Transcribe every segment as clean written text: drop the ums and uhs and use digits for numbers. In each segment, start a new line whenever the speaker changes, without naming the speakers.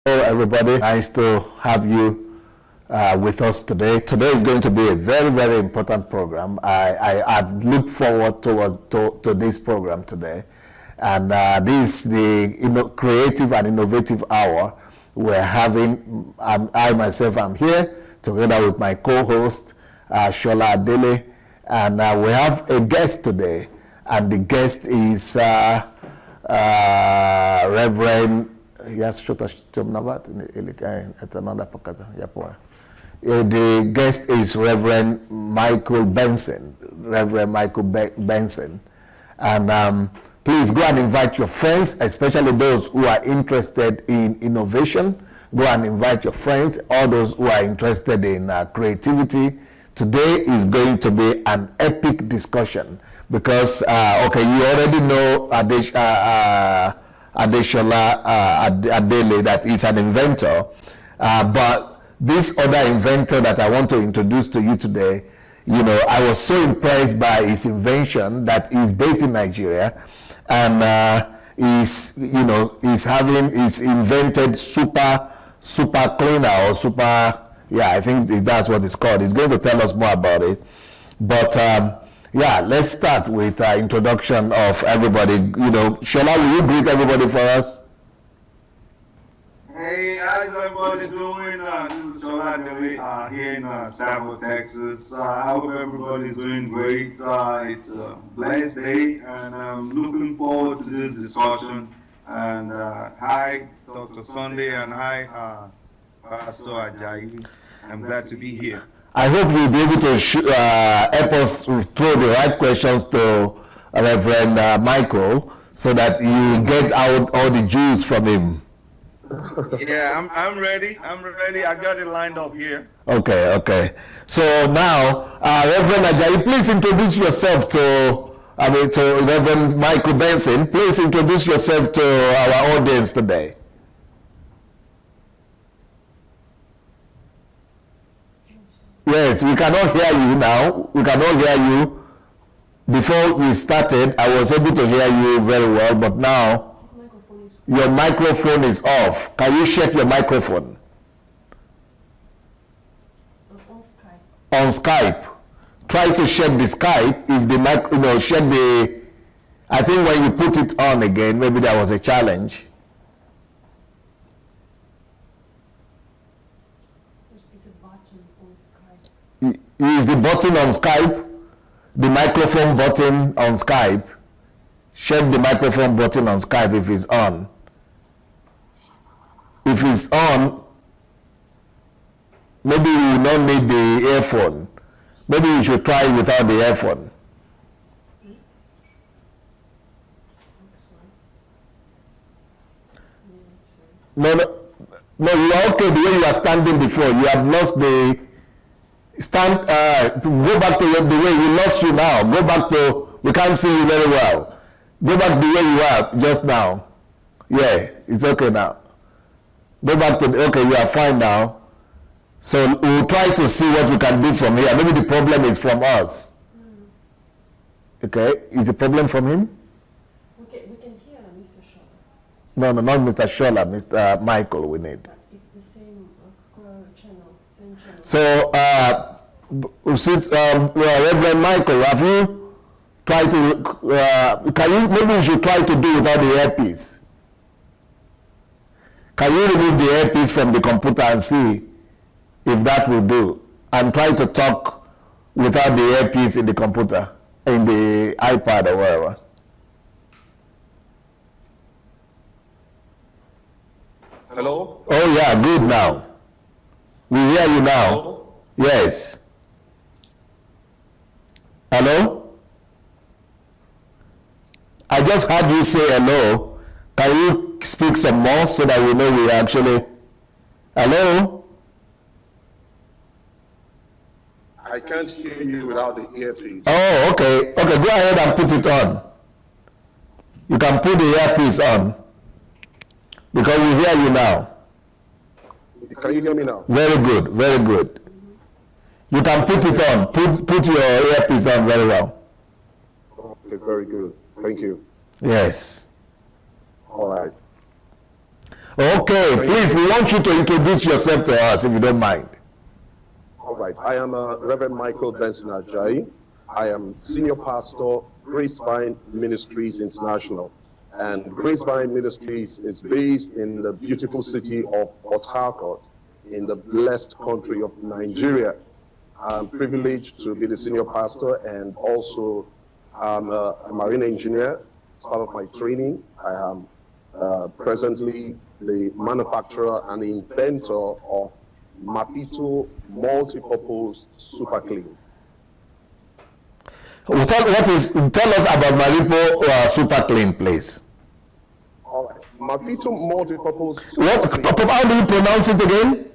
Hello, everybody. Nice to have you with us today. Today is going to be a very, very important program. I've looked forward to this program today. And this is the creative and innovative hour we're having. I myself am here together with my co-host, Adesola Adele. And we have a guest today. And the guest is Reverend... Yes, the guest is Reverend Michael Benson. And please go and invite your friends, especially those who are interested in innovation. Go and invite your friends, all those who are interested in creativity. Today is going to be an epic discussion because, you already know Adesola Adele, that is an inventor, but this other inventor that I want to introduce to you today, I was so impressed by his invention that is based in Nigeria, and he's invented super cleaner or super, I think that's what it's called. He's going to tell us more about it, but let's start with introduction of everybody. Shola, will you greet everybody for us?
Hey, how's everybody doing? This is Shola Adele here in Savo, Texas. I hope everybody's doing great. It's a blessed day, and I'm looking forward to this discussion. And hi, Dr. Sunday, and hi, Pastor Ajayi. I'm glad to be here.
I hope you'll be able to help us throw the right questions to Reverend Michael so that you get out all the juice from him.
Yeah, I'm ready. I got it lined up here.
Okay. So now, Reverend Ajayi, please introduce yourself to Reverend Michael Benson. Please introduce yourself to our audience today. Yes, we cannot hear you now. We cannot hear you. Before we started, I was able to hear you very well, but now your microphone is off. Can you check your microphone? On Skype. Try to check the Skype. If the check the... I think when you put it on again, maybe there was a challenge. Is the button on Skype, the microphone button on Skype? Check the microphone button on Skype if it's on. If it's on, maybe you will not need the earphone. Maybe you should try it without the earphone. No, you are okay the way you are standing before. You have lost the... go back to the way we lost you now. Go back to, we can't see you very well. Go back the way you are just now. Yeah, it's okay now. Go back to, okay, you are fine now. So we'll try to see what we can do from here. Maybe the problem is from us. Okay, is the problem from him?
Okay, we can hear Mr. Shola.
No, not Mr. Shola, Mr. Michael we need.
It's the same channel,
So, since Reverend Michael, have you tried to? Maybe you should try to do without the earpiece. Can you remove the earpiece from the computer and see if that will do? And try to talk without the earpiece in the computer, in the iPad or wherever.
Hello?
Oh yeah, good now. We hear you now.
Hello?
Yes. Hello? I just heard you say hello. Can you speak some more so that we know we actually... Hello?
I can't hear you without the earpiece.
Oh, okay. Okay, go ahead and put it on. You can put the earpiece on. Because we hear you now.
Can you hear me now?
Very good, very good. You can put it on. Put your earpiece on very well.
Okay, very good. Thank you.
Yes.
All right.
Okay, please, we want you to introduce yourself to us, if you don't mind.
All right. I am Reverend Michael Benson Ajayi. I am Senior Pastor, Gracevine Ministries International. And Gracevine Ministries is based in the beautiful city of Port Harcourt, in the blessed country of Nigeria. I'm privileged to be the senior pastor, and also I'm a marine engineer. As part of my training, I am presently the manufacturer and inventor of Mapito multi-purpose super clean.
Tell us about Maripo Super Clean, please.
All right, Mapito multi-purpose.
How do you pronounce it again?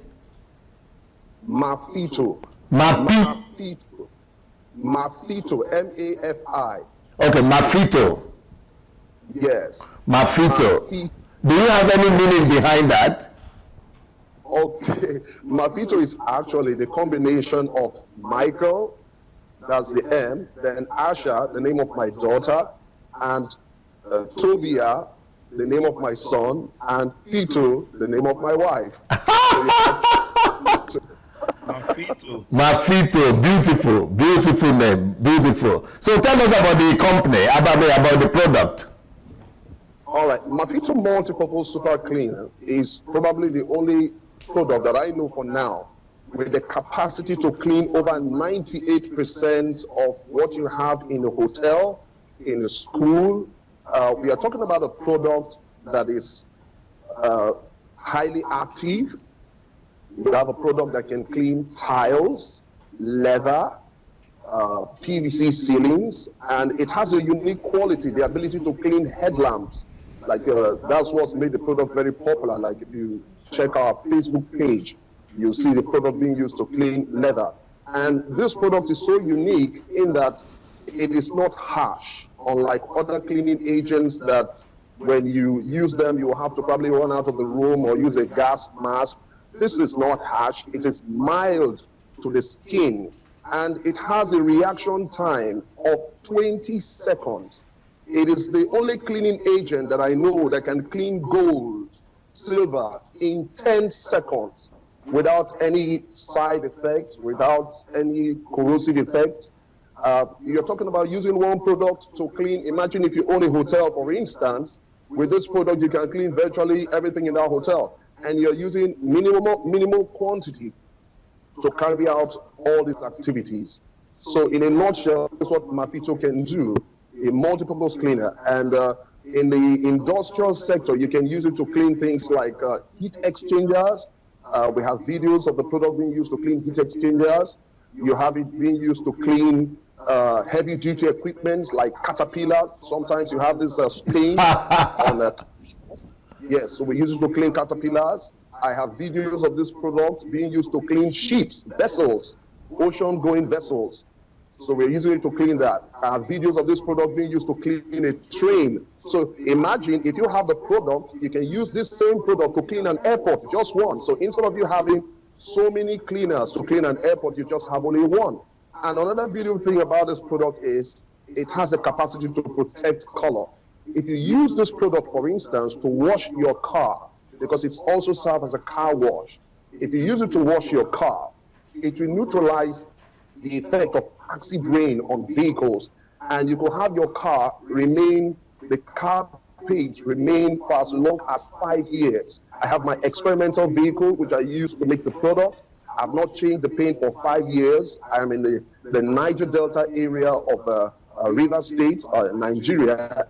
Mapito.
Mapito.
Mapito. M-A-F-I.
Okay, Mapito.
Yes.
Mapito. Do you have any meaning behind that?
Okay, Mapito is actually the combination of Michael, that's the M, then Asha, the name of my daughter, and Tobia, the name of my son, and Pito, the name of my wife.
Mapito, beautiful, beautiful name, beautiful. So tell us about the company, about the product.
All right, Mapito Multipurpose Super Clean is probably the only product that I know for now with the capacity to clean over 98% of what you have in a hotel, in a school. We are talking about a product that is highly active. We have a product that can clean tiles, leather, PVC ceilings, and it has a unique quality, the ability to clean headlamps. Like that's what's made the product very popular. Like if you check our Facebook page, you'll see the product being used to clean leather. And this product is so unique in that it is not harsh, unlike other cleaning agents that when you use them, you will have to probably run out of the room or use a gas mask. This is not harsh. It is mild to the skin, and it has a reaction time of 20 seconds. It is the only cleaning agent that I know that can clean gold, silver in 10 seconds without any side effects, without any corrosive effect. You're talking about using one product to clean. Imagine if you own a hotel, for instance. With this product, you can clean virtually everything in that hotel, and you're using minimal quantity to carry out all these activities. So in a nutshell, that's what Mapito can do, a multi-purpose cleaner. And in the industrial sector, you can use it to clean things like heat exchangers. We have videos of the product being used to clean heat exchangers. You have it being used to clean heavy-duty equipment like caterpillars. Sometimes you have this stain on yes, so we use it to clean caterpillars. I have videos of this product being used to clean ships, vessels, ocean-going vessels. So we're using it to clean that. I have videos of this product being used to clean a train. So imagine if you have the product, you can use this same product to clean an airport, just one. So instead of you having so many cleaners to clean an airport, you just have only one. And another beautiful thing about this product is it has the capacity to protect color. If you use this product, for instance, to wash your car, because it's also served as a car wash, if you use it to wash your car, it will neutralize the effect of acid rain on vehicles, and you will have your car remain, the car paint remain for as long as 5 years. I have my experimental vehicle, which I use to make the product. I've not changed the paint for 5 years. I'm in the Niger Delta area of River State, Nigeria,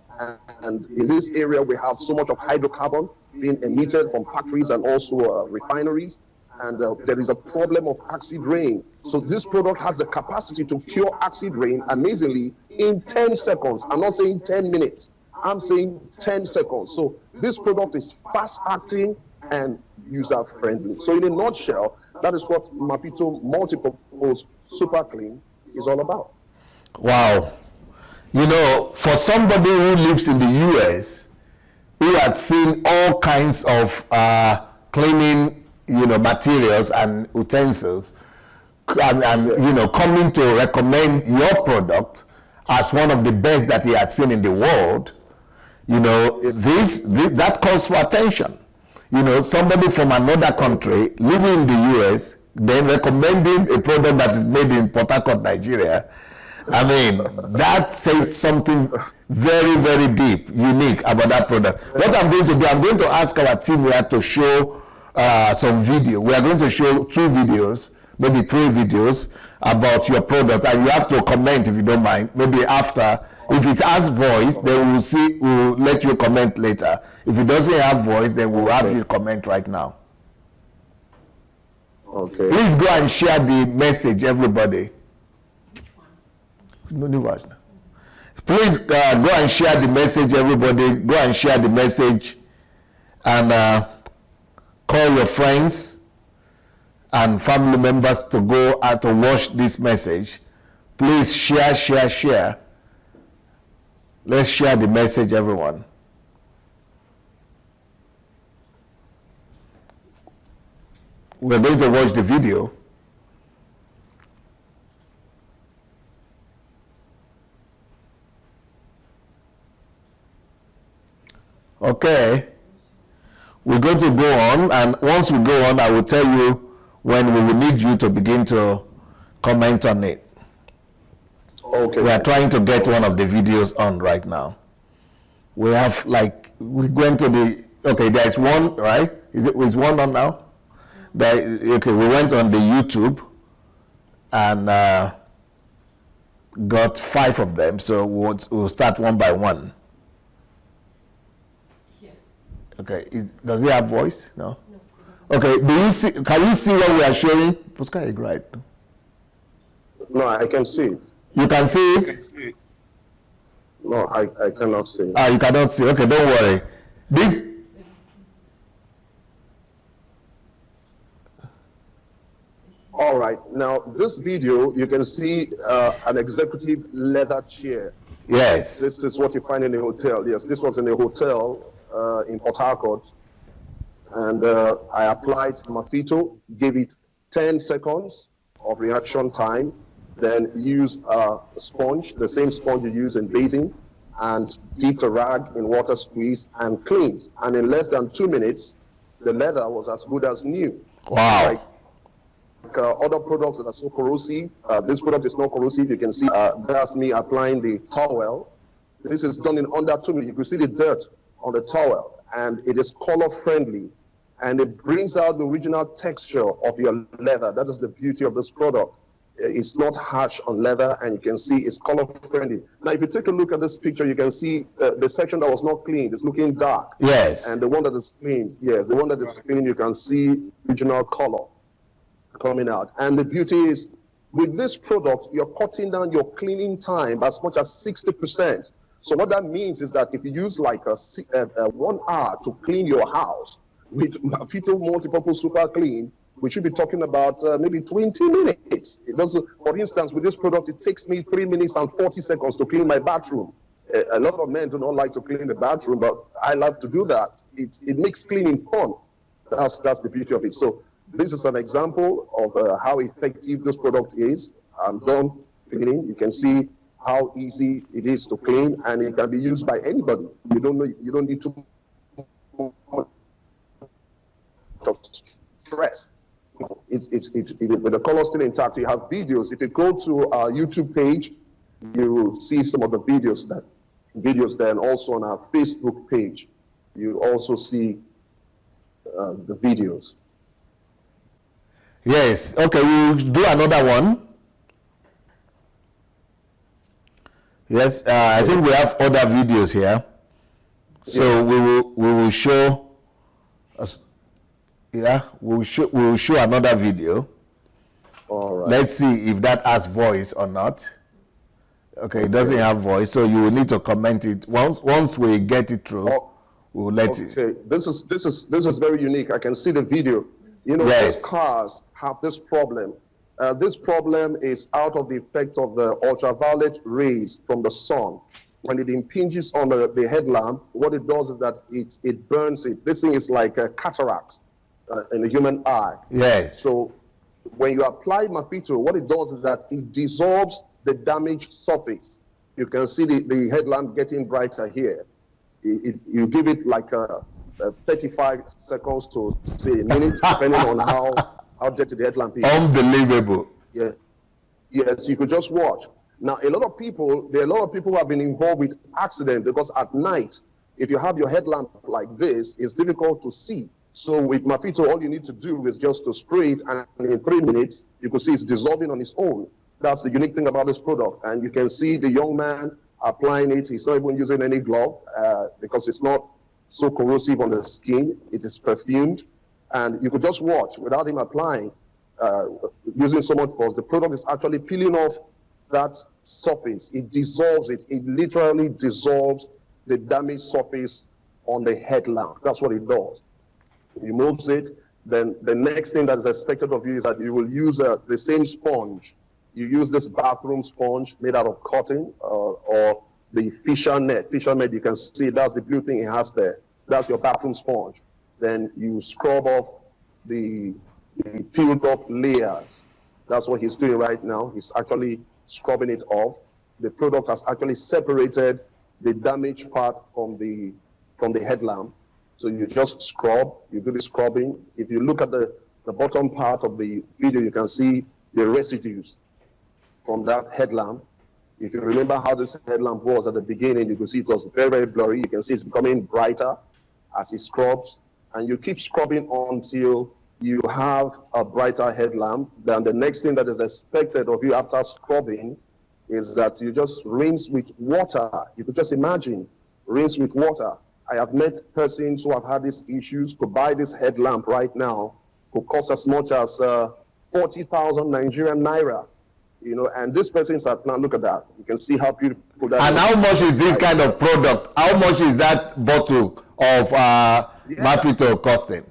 and in this area we have so much of hydrocarbon being emitted from factories and also refineries, and there is a problem of acid rain. So this product has the capacity to cure acid rain amazingly in 10 seconds. I'm not saying 10 minutes, I'm saying 10 seconds. So this product is fast acting and user friendly. So in a nutshell, that is what Mapito Multipurpose Super Clean is all about.
Wow. You know, for somebody who lives in the US, who had seen all kinds of cleaning, materials and utensils, and coming to recommend your product as one of the best that he had seen in the world, that calls for attention. you know, somebody from another country living in the US, then recommending a product that is made in Port Harcourt, Nigeria. I mean, that says something very, very deep, unique about that product. What I'm going to do, I'm going to ask our team here to show some video. We are going to show 2 videos, maybe 3 videos about your product, and you have to comment if you don't mind. Maybe after, if it has voice, then we'll let you comment later. If it doesn't have voice, then we'll have you comment right now.
Okay.
Please go and share the message, everybody. No new version. Please go and share the message, everybody. Go and share the message, and call your friends and family members to go out to watch this message. Please share. Let's share the message, everyone. We're going to watch the video. Okay, we're going to go on, and once we go on, I will tell you when we will need you to begin to comment on it.
Okay.
We are trying to get one of the videos on right now. We have, like, we went to the, okay, there's one, right? Is one on now? Okay, we went on the YouTube and got 5 of them, so we'll start one by one. Okay, does it have voice? No? No. Okay, can you see what we are showing? Right.
No, I can see it.
You can see it?
No, I cannot see it.
Ah, you cannot see. Okay, don't worry. This.
All right, now this video, you can see an executive leather chair.
Yes.
This is what you find in a hotel. Yes, this was in a hotel in Port Harcourt, and I applied Mafito, gave it 10 seconds of reaction time, then used a sponge, the same sponge you use in bathing, and dipped a rag in water squeeze and cleaned. And in less than 2 minutes, the leather was as good as new.
Wow.
Like other products that are so corrosive, this product is not corrosive. You can see that's me applying the towel. This is done in under 2 minutes. You can see the dirt on the towel, and it is color friendly, and it brings out the original texture of your leather. That is the beauty of this product. It's not harsh on leather, and you can see it's color friendly. Now, if you take a look at this picture, you can see the section that was not cleaned is looking dark.
Yes.
And the one that is clean, yes, the one that is clean, you can see original color coming out. And the beauty is, with this product, you're cutting down your cleaning time as much as 60%. So what that means is that if you use like a 1 hour to clean your house with Mafito Multipurpose Super Clean, we should be talking about maybe 20 minutes. It doesn't, for instance, with this product, it takes me 3 minutes and 40 seconds to clean my bathroom. A lot of men do not like to clean the bathroom, but I love to do that. It makes cleaning fun. That's the beauty of it. So this is an example of how effective this product is. I'm done cleaning. You can see how easy it is to clean, and it can be used by anybody. You don't need to stress. With the color still intact. You have videos. If you go to our YouTube page, you will see some of the videos there, and also on our Facebook page, you also see the videos.
Yes. Okay, we'll do another one. Yes, I think we have other videos here. So yeah. we will show. Yeah, we will show another video.
All right.
Let's see if that has voice or not. Okay, it doesn't have voice, so you will need to comment it. Once we get it through, we'll let it.
Okay, this is very unique. I can see the video. You know,
yes.
These cars have this problem. This problem is out of the effect of the ultraviolet rays from the sun. When it impinges on the headlamp, what it does is that it burns it. This thing is like a cataract in the human eye.
Yes.
So when you apply Mafito, what it does is that it dissolves the damaged surface. You can see the headlamp getting brighter here. You give it like 35 seconds to say a minute, depending on how dirty the headlamp is.
Unbelievable.
Yeah. Yes, you could just watch. Now, there are a lot of people who have been involved with accidents because at night, if you have your headlamp like this, it's difficult to see. So with Mafito, all you need to do is just to spray it, and in 3 minutes, you can see it's dissolving on its own. That's the unique thing about this product. And you can see the young man applying it. He's not even using any glove because it's not so corrosive on the skin. It is perfumed. And you could just watch without him applying, using so much force. The product is actually peeling off that surface. It dissolves it. It literally dissolves the damaged surface on the headlamp. That's what it does. It removes it. Then the next thing that is expected of you is that you will use the same sponge. You use this bathroom sponge made out of cotton or the fisher net. Fisher net, you can see that's the blue thing it has there. That's your bathroom sponge. Then you scrub off the peeled up layers. That's what he's doing right now. He's actually scrubbing it off. The product has actually separated the damaged part from the headlamp. So you just scrub, you do the scrubbing. If you look at the bottom part of the video, you can see the residues from that headlamp. If you remember how this headlamp was at the beginning, you can see it was very, very blurry. You can see it's becoming brighter as it scrubs. And you keep scrubbing until you have a brighter headlamp. Then the next thing that is expected of you after scrubbing is that you just rinse with water. You could just imagine, rinse with water. I have met persons who have had these issues. To buy this headlamp right now could cost as much as 40,000 Nigerian naira. You know, and this person is at, now look at that. You can see how beautiful that is.
And how much is this kind of product? How much is that bottle of Mafito costing?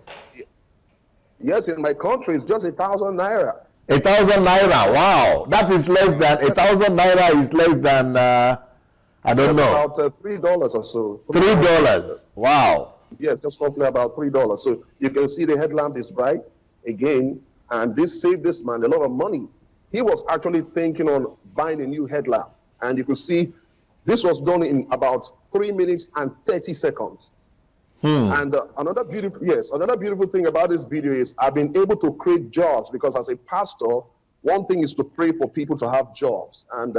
Yes, in my country, it's just 1,000 naira.
1,000 naira, wow. That is less than, 1,000 naira is less than, I don't know.
About $3 or so.
$3, wow.
Yes, just roughly about $3. So you can see the headlamp is bright again, and this saved this man a lot of money. He was actually thinking on buying a new headlamp, and you could see this was done in about 3 minutes and 30 seconds. And another beautiful thing about this video is I've been able to create jobs, because as a pastor, one thing is to pray for people to have jobs. And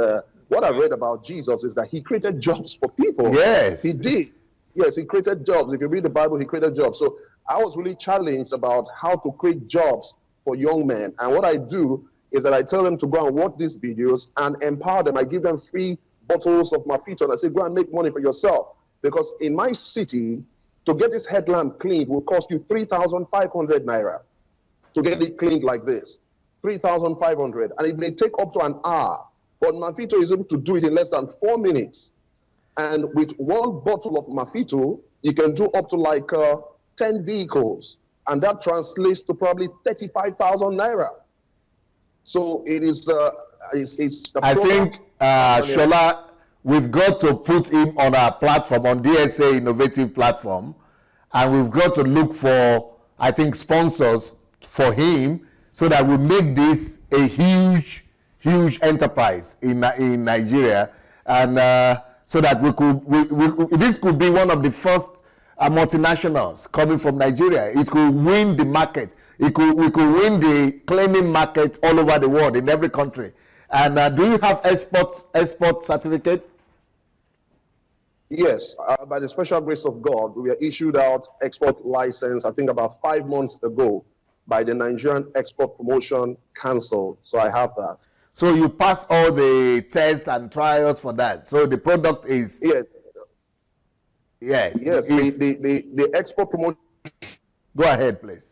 what I read about Jesus is that he created jobs for people.
Yes.
He did. Yes, he created jobs. If you read the Bible, he created jobs. So I was really challenged about how to create jobs for young men. And what I do is that I tell them to go and watch these videos and empower them. I give them free bottles of Mafito, and I say, go and make money for yourself. Because in my city, to get this headlamp cleaned will cost you 3,500 naira to get it cleaned like this. 3,500. And it may take up to an hour. But Mafito is able to do it in less than 4 minutes. And with one bottle of Mafito, you can do up to like 10 vehicles. And that translates to probably 35,000 naira. So it is, it's
I think, Shola, we've got to put him on our platform, on DSA Innovative Platform, and we've got to look for, I think, sponsors for him so that we make this a huge, huge enterprise in Nigeria, and so that this could be one of the first multinationals coming from Nigeria. It could win the market. We could win the cleaning market all over the world, in every country. And do you have export certificate?
Yes, by the special grace of God, we were issued out export license, I think about 5 months ago, by the Nigerian Export Promotion Council. So I have that.
So you passed all the tests and trials for that. So the product is...
Yes.
Yes.
Yes, the Export Promotion...
Go ahead, please.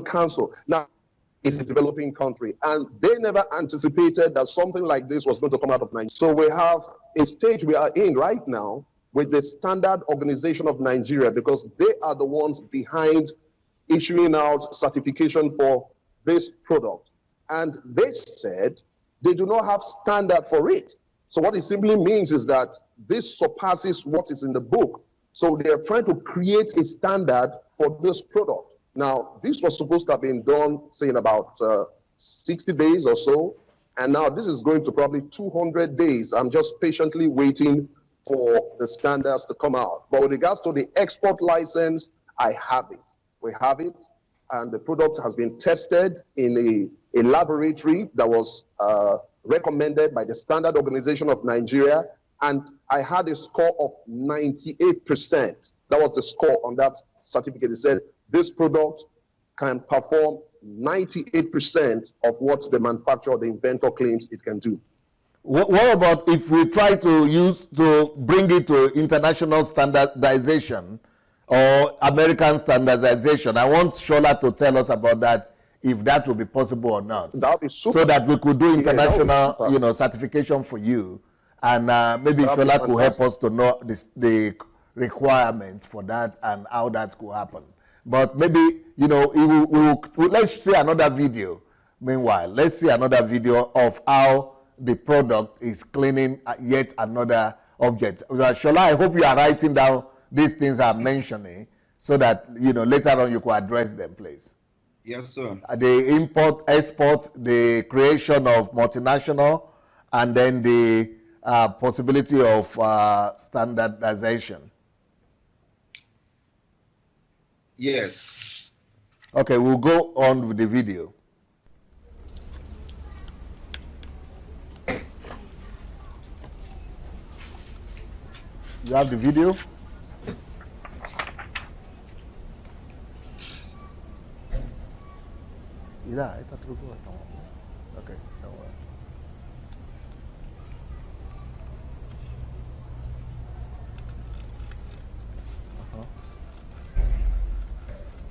Council. Now, it's a developing country, and they never anticipated that something like this was going to come out of Nigeria. So we have a stage we are in right now with the Standard Organization of Nigeria, because they are the ones behind issuing out certification for this product. And they said they do not have standard for it. So what it simply means is that this surpasses what is in the book. So they are trying to create a standard for this product. Now, this was supposed to have been done, say, in about 60 days or so. And now this is going to probably 200 days. I'm just patiently waiting for the standards to come out. But with regards to the export license, I have it. We have it, and the product has been tested in a laboratory that was recommended by the Standard Organization of Nigeria, and I had a score of 98%. That was the score on that certificate. It said this product can perform 98% of what the manufacturer or the inventor claims it can do.
What about if we try to bring it to international standardization or American standardization? I want Shola to tell us about that, if that will be possible or not.
That would be super.
So that we could do international,
yeah,
certification for you, and maybe Shola could help us to know the requirements for that and how that could happen. But maybe let's see another video. Meanwhile, let's see another video of how the product is cleaning yet another object. Shola, I hope you are writing down these things I'm mentioning so that later on you could address them, please.
Yes, sir.
The import, export, the creation of multinational, and then the possibility of standardization.
Yes.
Okay, we'll go on with the video. You have the video? Yeah, okay, don't worry.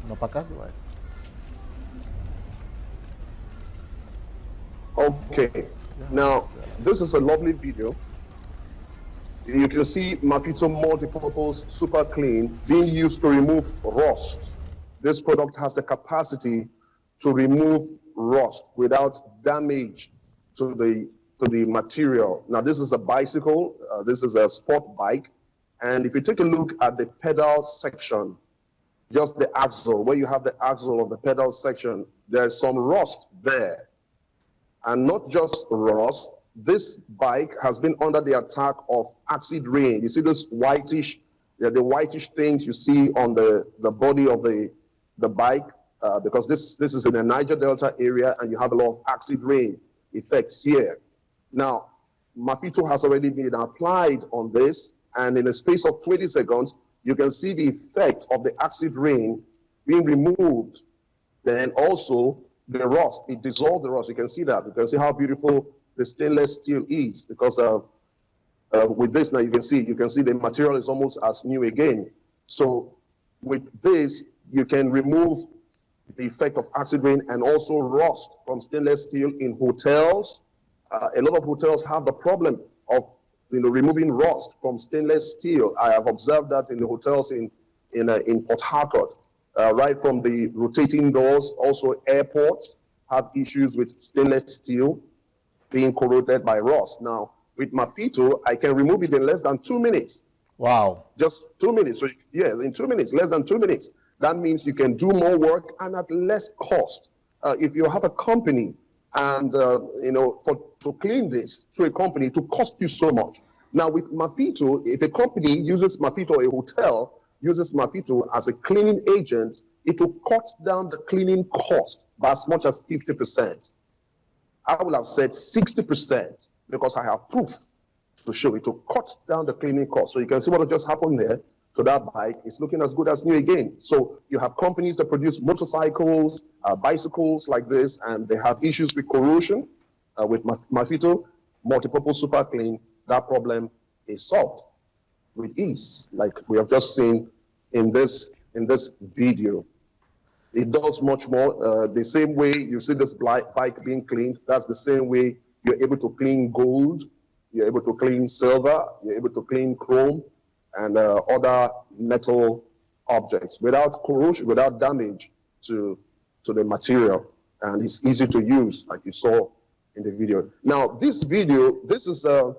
No, para casa vai.
Okay, now this is a lovely video. You can see Mafito multipurpose super clean being used to remove rust. This product has the capacity to remove rust without damage to the material. Now this is a bicycle, this is a sport bike, and if you take a look at the pedal section, just the axle, where you have the axle of the pedal section, there's some rust there. And not just rust, this bike has been under the attack of acid rain. You see this whitish, the whitish things you see on the body of the bike, because this is in the Niger Delta area and you have a lot of acid rain effects here. Now, Mafito has already been applied on this, and in a space of 20 seconds, you can see the effect of the acid rain being removed. Then also the rust, it dissolves the rust. You can see that. You can see how beautiful the stainless steel is, because with this now you can see the material is almost as new again. So with this, you can remove the effect of acid rain and also rust from stainless steel in hotels. A lot of hotels have the problem of removing rust from stainless steel. I have observed that in the hotels in Port Harcourt, right from the rotating doors. Also airports have issues with stainless steel being corroded by rust. Now with Mafito, I can remove it in less than 2 minutes.
Wow.
Just 2 minutes. So yeah, in 2 minutes, less than 2 minutes. That means you can do more work and at less cost. If you have a company and to clean this to a company, to cost you so much. Now with Mafito, if a company uses Mafito, a hotel uses Mafito as a cleaning agent, it will cut down the cleaning cost by as much as 50%. I would have said 60%, because I have proof to show it, to cut down the cleaning cost. So you can see what just happened there to that bike. It's looking as good as new again. So you have companies that produce motorcycles, bicycles like this, and they have issues with corrosion. With Mafito, multipurpose super clean, that problem is solved with ease, like we have just seen in this video. It does much more. The same way you see this bike being cleaned, that's the same way you're able to clean gold, you're able to clean silver, you're able to clean chrome, and other metal objects without corrosion, without damage to the material. And it's easy to use, like you saw in the video. Now, this video, this is a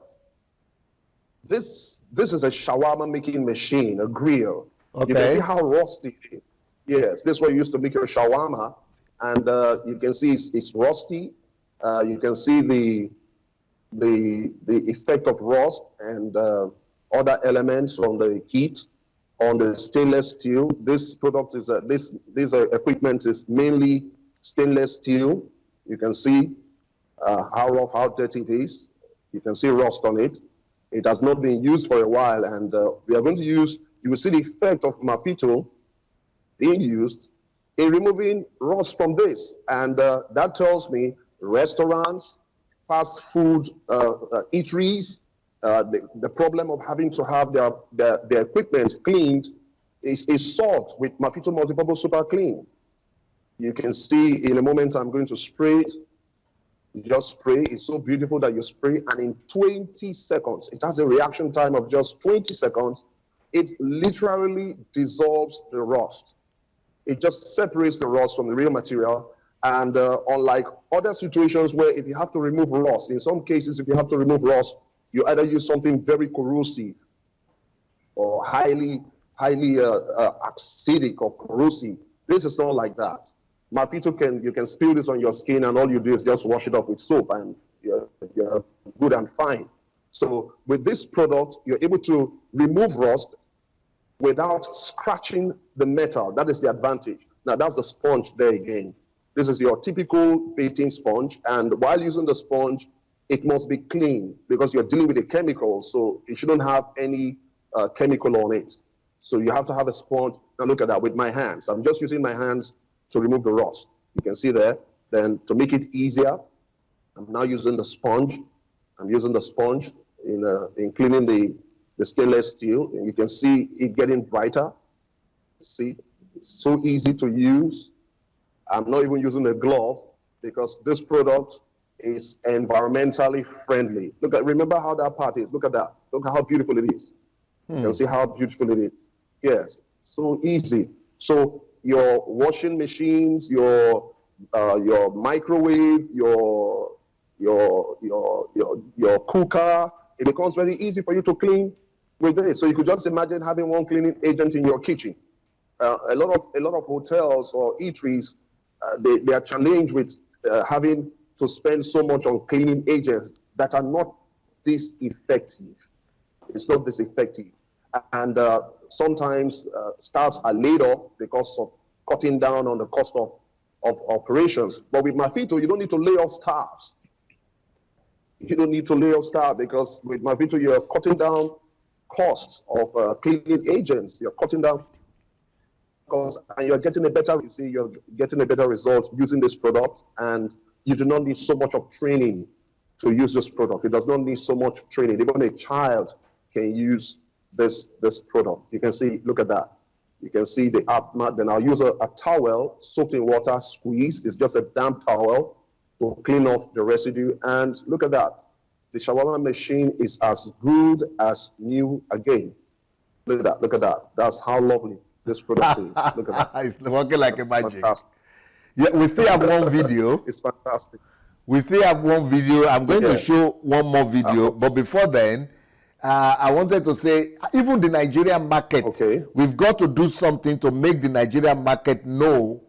shawarma making machine, a grill. Okay. You can see how rusty it is. Yes, this way you used to make your shawarma, and you can see it's rusty. You can see the effect of rust and other elements from the heat on the stainless steel. This product is this equipment is mainly stainless steel. You can see how rough, how dirty it is. You can see rust on it. It has not been used for a while, and we are going to use. You will see the effect of Mafito being used in removing rust from this, and that tells me restaurants, fast food eateries, the problem of having to have their equipment cleaned is solved with Mafito Multipurpose Super Clean. You can see in a moment I'm going to spray it. You just spray. It's so beautiful that you spray, and in 20 seconds, it has a reaction time of just 20 seconds. It literally dissolves the rust. It just separates the rust from the real material. And unlike other situations where if you have to remove rust, in some cases, if you have to remove rust, you either use something very corrosive or highly acidic or corrosive. This is not like that. Mafito you can spill this on your skin, and all you do is just wash it up with soap, and you're good and fine. So with this product, you're able to remove rust without scratching the metal. That is the advantage. Now that's the sponge there again. This is your typical bathing sponge, and while using the sponge, it must be clean because you're dealing with a chemical, so it shouldn't have any chemical on it. So you have to have a sponge. Now look at that with my hands. I'm just using my hands to remove the rust. You can see there. Then to make it easier, I'm now using the sponge. I'm using the sponge in cleaning the stainless steel, and you can see it getting brighter. See, it's so easy to use. I'm not even using a glove because this product is environmentally friendly. Remember how that part is. Look at that. Look how beautiful it is. You can see how beautiful it is. Yes, so easy. So your washing machines, your microwave, your cooker, it becomes very easy for you to clean with this. So you could just imagine having one cleaning agent in your kitchen. A lot of hotels or eateries, they are challenged with having to spend so much on cleaning agents that are not this effective. It's not this effective. And sometimes staffs are laid off because of cutting down on the cost of operations. But with Mafito, you don't need to lay off staffs. You don't need to lay off staff because with Mafito, you're cutting down costs of cleaning agents. You're cutting down costs, and you're getting a better. You see, you're getting a better result using this product, and you do not need so much of training to use this product. It does not need so much training. Even a child can use this product. You can see, look at that. You can see the app mat. Then I'll use a towel soaked in water, squeezed. It's just a damp towel to clean off the residue. And look at that. The shawarma machine is as good as new again. Look at that. Look at that. That's how lovely this product is. Look at that.
It's working like a magic.
Fantastic.
Yeah, we still have one video.
It's fantastic.
We still have one video. I'm going to show one more video. But before then, I wanted to say, even the Nigerian market, we've got to do something to make the Nigerian market know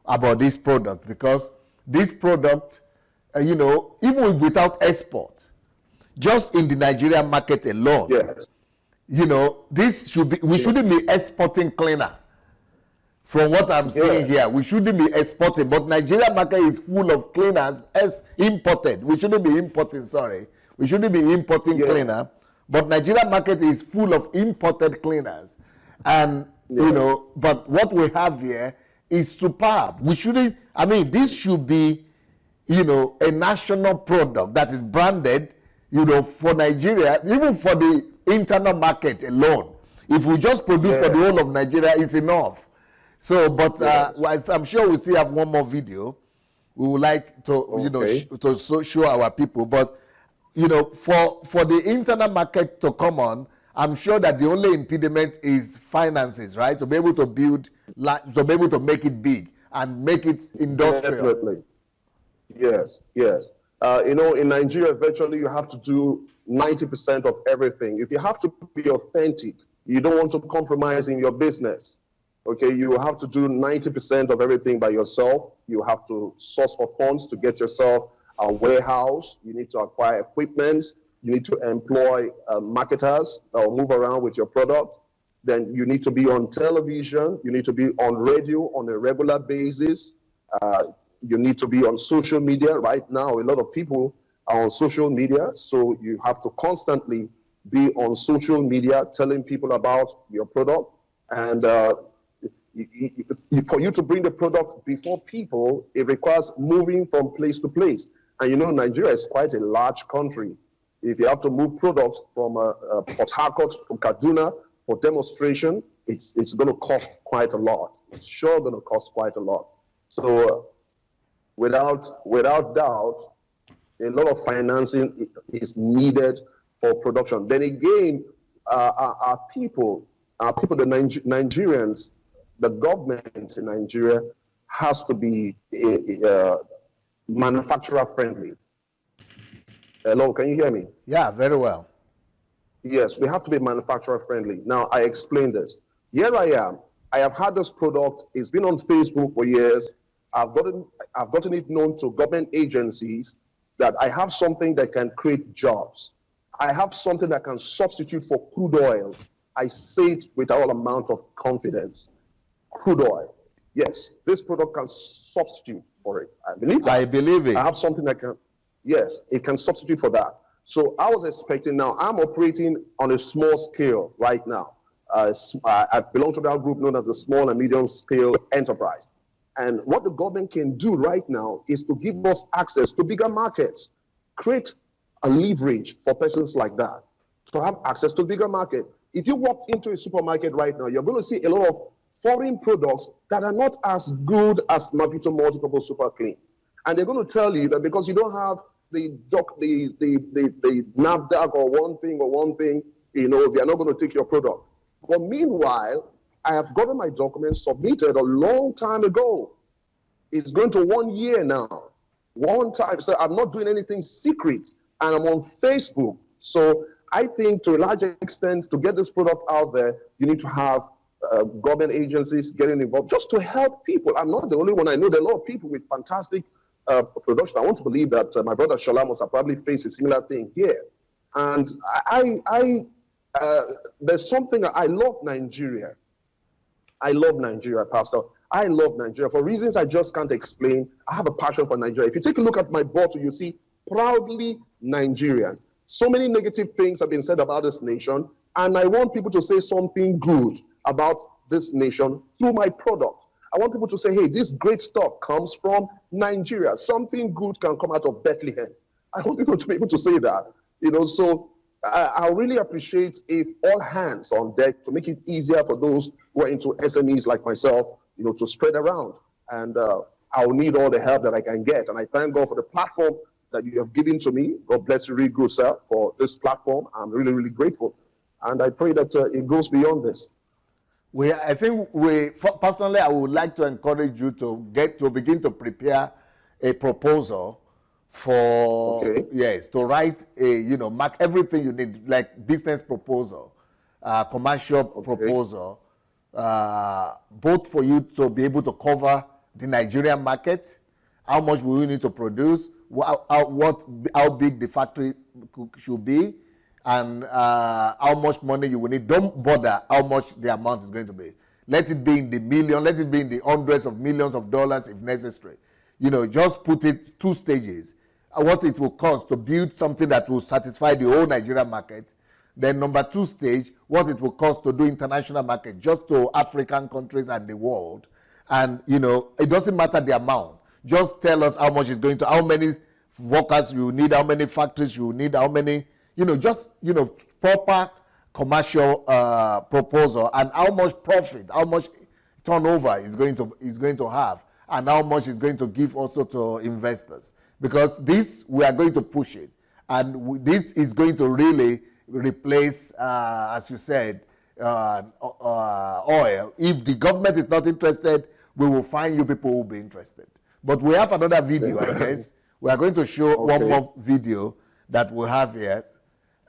about this product, because this product, even without export, just in the Nigerian market alone, this should be, we shouldn't be exporting cleaner. From what I'm seeing here, we shouldn't be exporting, but Nigerian market is full of cleaners as imported. We shouldn't be importing, we shouldn't be importing cleaner. But Nigerian market is full of imported cleaners. And, but what we have here is superb. We shouldn't, this should be, a national product that is branded, for Nigeria, even for the internal market alone. If we just produce for the whole of Nigeria, it's enough. So, but I'm sure we still have one more video. We would like to, to show our people. But, for the internal market to come on, I'm sure that the only impediment is finances, right? To be able to build, to be able to make it big and make it industrial.
Definitely. Yes, yes. In Nigeria, virtually you have to do 90% of everything. If you have to be authentic, you don't want to compromise in your business. Okay, you have to do 90% of everything by yourself. You have to source for funds to get yourself a warehouse. You need to acquire equipment. You need to employ marketers that will move around with your product. Then you need to be on television. You need to be on radio on a regular basis. You need to be on social media. Right now, a lot of people are on social media, so you have to constantly be on social media telling people about your product. And for you to bring the product before people, it requires moving from place to place. And you know, Nigeria is quite a large country. If you have to move products from Port Harcourt to Kaduna for demonstration, it's going to cost quite a lot. It's sure going to cost quite a lot. So without doubt, a lot of financing is needed for production. Then again, our people, the Nigerians, the government in Nigeria has to be manufacturer friendly. Hello, can you hear me?
Yeah, very well.
Yes, we have to be manufacturer friendly. Now, I explain this. Here I am. I have had this product. It's been on Facebook for years. I've gotten it known to government agencies that I have something that can create jobs. I have something that can substitute for crude oil. I say it with all amount of confidence. Crude oil. Yes, this product can substitute for it. I believe that.
I believe it.
I have something that can, yes, it can substitute for that. So I was expecting now, I'm operating on a small scale right now. I belong to that group known as the small and medium scale enterprise. And what the government can do right now is to give us access to bigger markets, create a leverage for persons like that to have access to bigger market. If you walk into a supermarket right now, you're going to see a lot of foreign products that are not as good as Mavito Multi-Purpose Super Clean. And they're going to tell you that because you don't have the NAFDAC or one thing, you know, they're not going to take your product. But meanwhile, I have gotten my documents submitted a long time ago. It's going to 1 year now. One time, so I'm not doing anything secret, and I'm on Facebook. So I think to a large extent, to get this product out there, you need to have government agencies getting involved just to help people. I'm not the only one. I know there are a lot of people with fantastic production. I want to believe that my brother Shola must have probably faced a similar thing here. And there's something, I love Nigeria. I love Nigeria, Pastor. I love Nigeria. For reasons I just can't explain, I have a passion for Nigeria. If you take a look at my bottle, you see, proudly Nigerian. So many negative things have been said about this nation, and I want people to say something good about this nation through my product. I want people to say, hey, this great stuff comes from Nigeria. Something good can come out of Bethlehem. I want people to be able to say that. You know, so I really appreciate if all hands on deck to make it easier for those who are into SMEs like myself, you know, to spread around. And I'll need all the help that I can get. And I thank God for the platform that you have given to me. God bless you, really good, sir, for this platform. I'm really, really grateful. And I pray that it goes beyond this.
Personally, I would like to encourage you to begin to prepare a proposal for, to write mark everything you need, like business proposal, commercial proposal, both for you to be able to cover the Nigerian market, how much will you need to produce, how big the factory should be, and how much money you will need. Don't bother how much the amount is going to be. Let it be in the million, let it be in the hundreds of millions of dollars if necessary. You know, just put it 2 stages. What it will cost to build something that will satisfy the whole Nigerian market. Then number 2 stage, what it will cost to do international market, just to African countries and the world. And, you know, it doesn't matter the amount. Just tell us how much it's going to, how many workers you need, how many factories you need, how many, proper commercial proposal, and how much profit, how much turnover is going to have, and how much it's going to give also to investors. Because this, we are going to push it, and this is going to really replace, as you said, oil. If the government is not interested, we will find you people who will be interested. But we have another video, I guess. We are going to show one more video that we have here.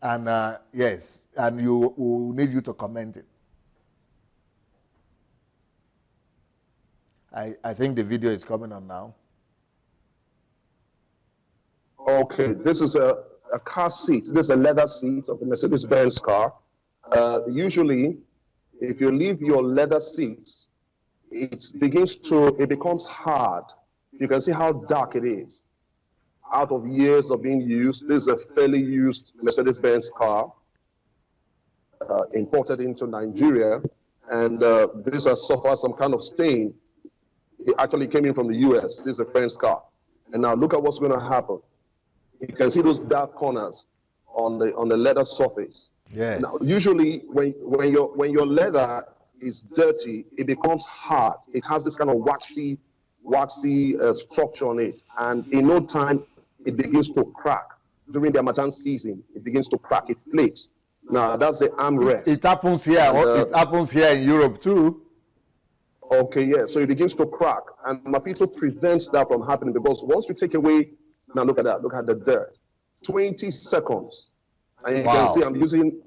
And yes, and we'll need you to comment it. I think the video is coming on now.
Okay, this is a a car seat. This is a leather seat of a Mercedes-Benz car. Usually, if you leave your leather seats, it becomes hard. You can see how dark it is. Out of years of being used, this is a fairly used Mercedes-Benz car, imported into Nigeria, and this has suffered some kind of stain. It actually came in from the US. This is a friend's car. And now look at what's going to happen. You can see those dark corners on the leather surface.
Yes.
Now, usually when your leather is dirty, it becomes hard. It has this kind of waxy structure on it, and in no time it begins to crack. During the Harmattan season, it begins to crack. It flakes. Now that's the armrest.
It happens here. It happens here in Europe too.
Okay, yeah. So it begins to crack, and Mafito prevents that from happening, because once you take away, now look at that. Look at the dirt. 20 seconds, and you can see I'm using.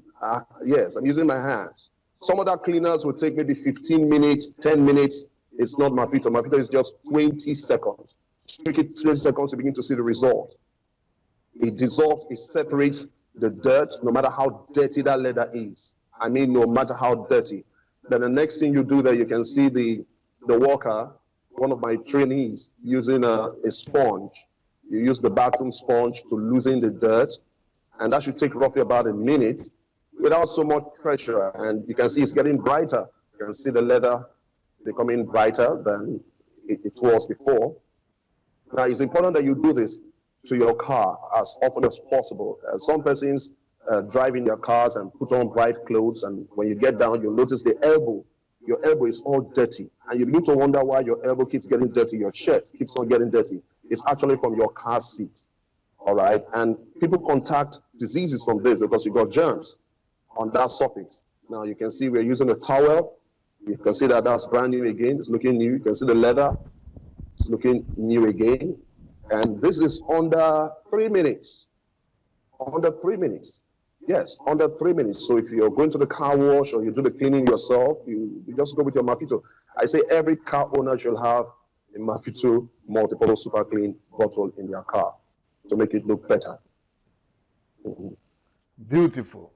Yes, I'm using my hands. Some other cleaners will take maybe 15 minutes, 10 minutes. It's not Mafito. Mafito is just 20 seconds. Take it 20 seconds, you begin to see the result. It dissolves, it separates the dirt, no matter how dirty that leather is. I mean, no matter how dirty. Then the next thing you do there, you can see the worker, one of my trainees, using a sponge. You use the bathroom sponge to loosen the dirt, and that should take roughly about a minute without so much pressure. And you can see it's getting brighter. You can see the leather becoming brighter than it was before. Now, it's important that you do this to your car as often as possible. Some persons drive in their cars and put on bright clothes, and when you get down, you'll notice your elbow is all dirty, and you begin to wonder why your elbow keeps getting dirty, your shirt keeps on getting dirty. It's actually from your car seat, all right? And people contact diseases from this because you got germs on that surface. Now, you can see we're using a towel. You can see that that's brand new again. It's looking new. You can see the leather. It's looking new again. And this is under 3 minutes. Under 3 minutes. Yes, under 3 minutes. So if you're going to the car wash or you do the cleaning yourself, you just go with your Mafito. I say every car owner should have a Mafito multiple super clean bottle in their car to make it look better. Mm-hmm.
Beautiful.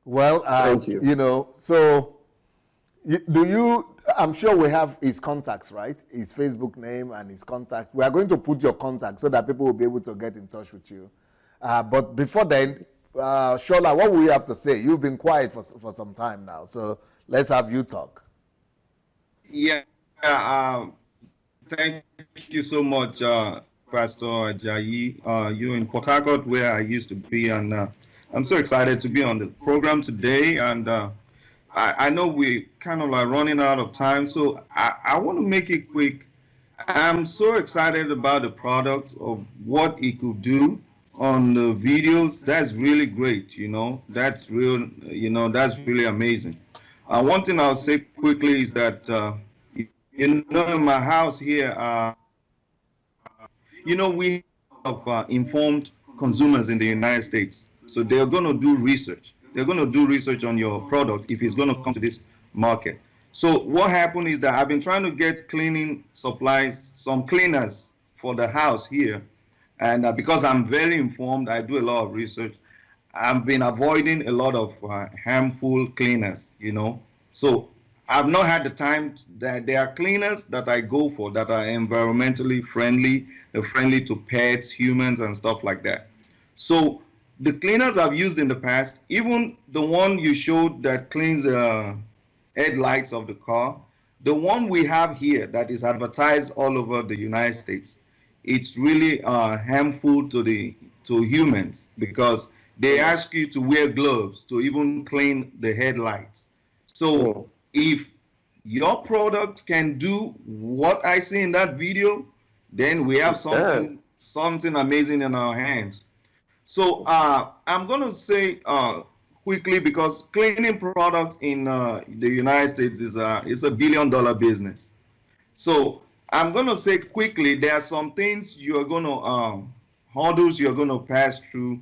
Well,
thank you.
You know, so I'm sure we have his contacts, right? His Facebook name and his contact. We are going to put your contact so that people will be able to get in touch with you. But before then, Shola, what will you have to say? You've been quiet for some time now, so let's have you talk.
Yeah, thank you so much, Pastor Ajayi. You're in Port Harcourt, where I used to be, and I'm so excited to be on the program today. And I know we're kind of like running out of time, so I want to make it quick. I'm so excited about the product, of what it could do on the videos. That's really great, you know. That's real, you know, that's really amazing. One thing I'll say quickly is that, you know, in my house here, you know, we have informed consumers in the United States. So they're going to do research. They're going to do research on your product if it's going to come to this market. So what happened is that I've been trying to get cleaning supplies, some cleaners for the house here. And because I'm very informed, I do a lot of research. I've been avoiding a lot of harmful cleaners, you know. So I've not had the time. That there are cleaners that I go for that are environmentally friendly, they're friendly to pets, humans, and stuff like that. So the cleaners I've used in the past, even the one you showed that cleans headlights of the car, the one we have here that is advertised all over the United States, it's really harmful to humans, because they ask you to wear gloves to even clean the headlights. So if your product can do what I see in that video, then we have something amazing in our hands. So I'm going to say quickly, because cleaning products in the United States is a $1 billion business. So I'm going to say quickly, there are some things you are going to, hurdles you're going to pass through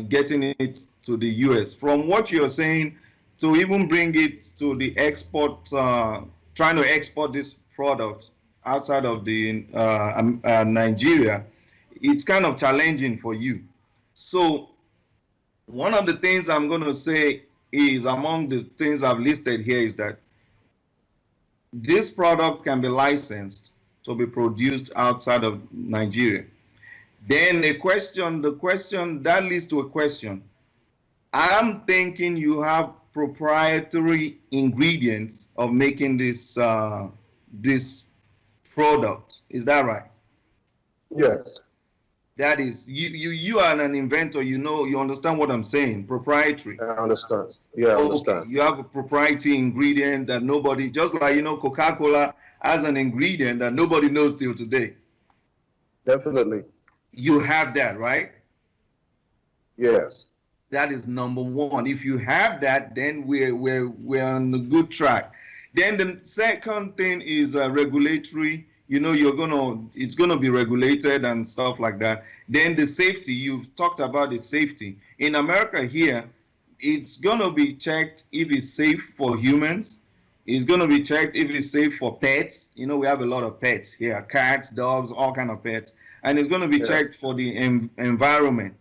getting it to the US. From what you're saying, to even bring it to the export, trying to export this product outside of the Nigeria, it's kind of challenging for you. So One of the things I'm going to say is, among the things I've listed here, is that this product can be licensed to be produced outside of Nigeria. Then the question that leads to a question. I'm thinking you have proprietary ingredients of making this this product. Is that right?
Yes.
That is, you are an inventor. You understand what I'm saying. Proprietary.
I understand. Yeah, I understand.
Okay. You have a proprietary ingredient that nobody, just like Coca-Cola has an ingredient that nobody knows till today.
Definitely.
You have that, right?
Yes.
That is number one. If you have that, then we're on a good track. Then the second thing is regulatory. It's gonna be regulated and stuff like that. Then the safety, you've talked about the safety. In America here, it's gonna be checked if it's safe for humans. It's gonna be checked if it's safe for pets. We have a lot of pets here, cats, dogs, all kind of pets. And it's gonna be checked for the environment.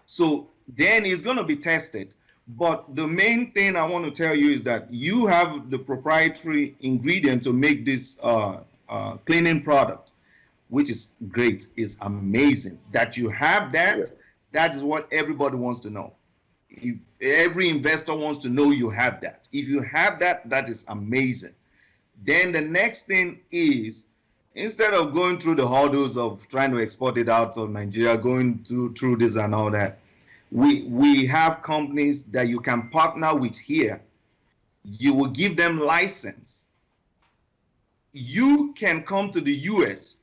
So then it's gonna be tested. But the main thing I want to tell you is that you have the proprietary ingredient to make this cleaning product, which is great, is amazing. That you have that, that is what everybody wants to know. If every investor wants to know you have that. If you have that, that is amazing. Then the next thing is, instead of going through the hurdles of trying to export it out of Nigeria, going through this and all that, we have companies that you can partner with here. You will give them license. You can come to the US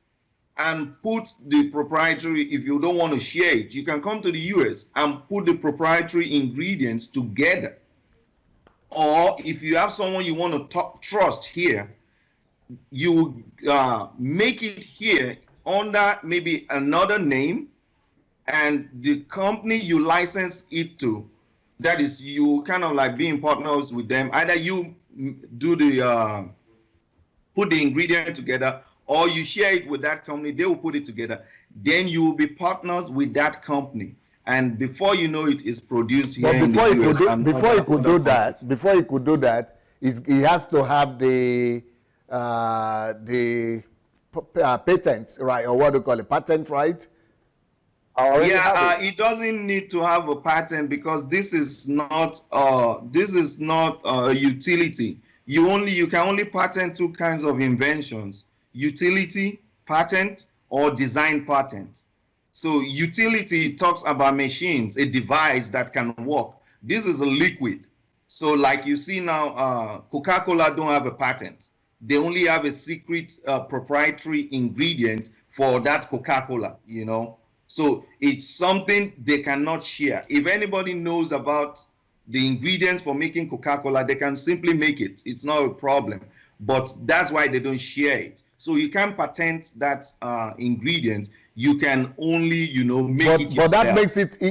and put the proprietary, if you don't want to share it, you can come to the US and put the proprietary ingredients together. Or if you have someone you want to trust here, you make it here under maybe another name, and the company you license it to, that is, you kind of like being partners with them. Either you do the put the ingredient together, or you share it with that company, they will put it together. Then you will be partners with that company, and before you know it, it's produced here in the US.
Before he could do that, he has to have the patents, right, or what do you call it, patent, right?
It doesn't need to have a patent, because this is not a utility. You can only patent two kinds of inventions: utility patent or design patent. So utility talks about machines, a device that can work. This is a liquid. So like you see now, Coca-Cola don't have a patent. They only have a secret proprietary ingredient for that Coca-Cola, So it's something they cannot share. If anybody knows about the ingredients for making Coca-Cola, they can simply make it. It's not a problem. But that's why they don't share it. So you can't patent that ingredient. You can only, make it yourself.
But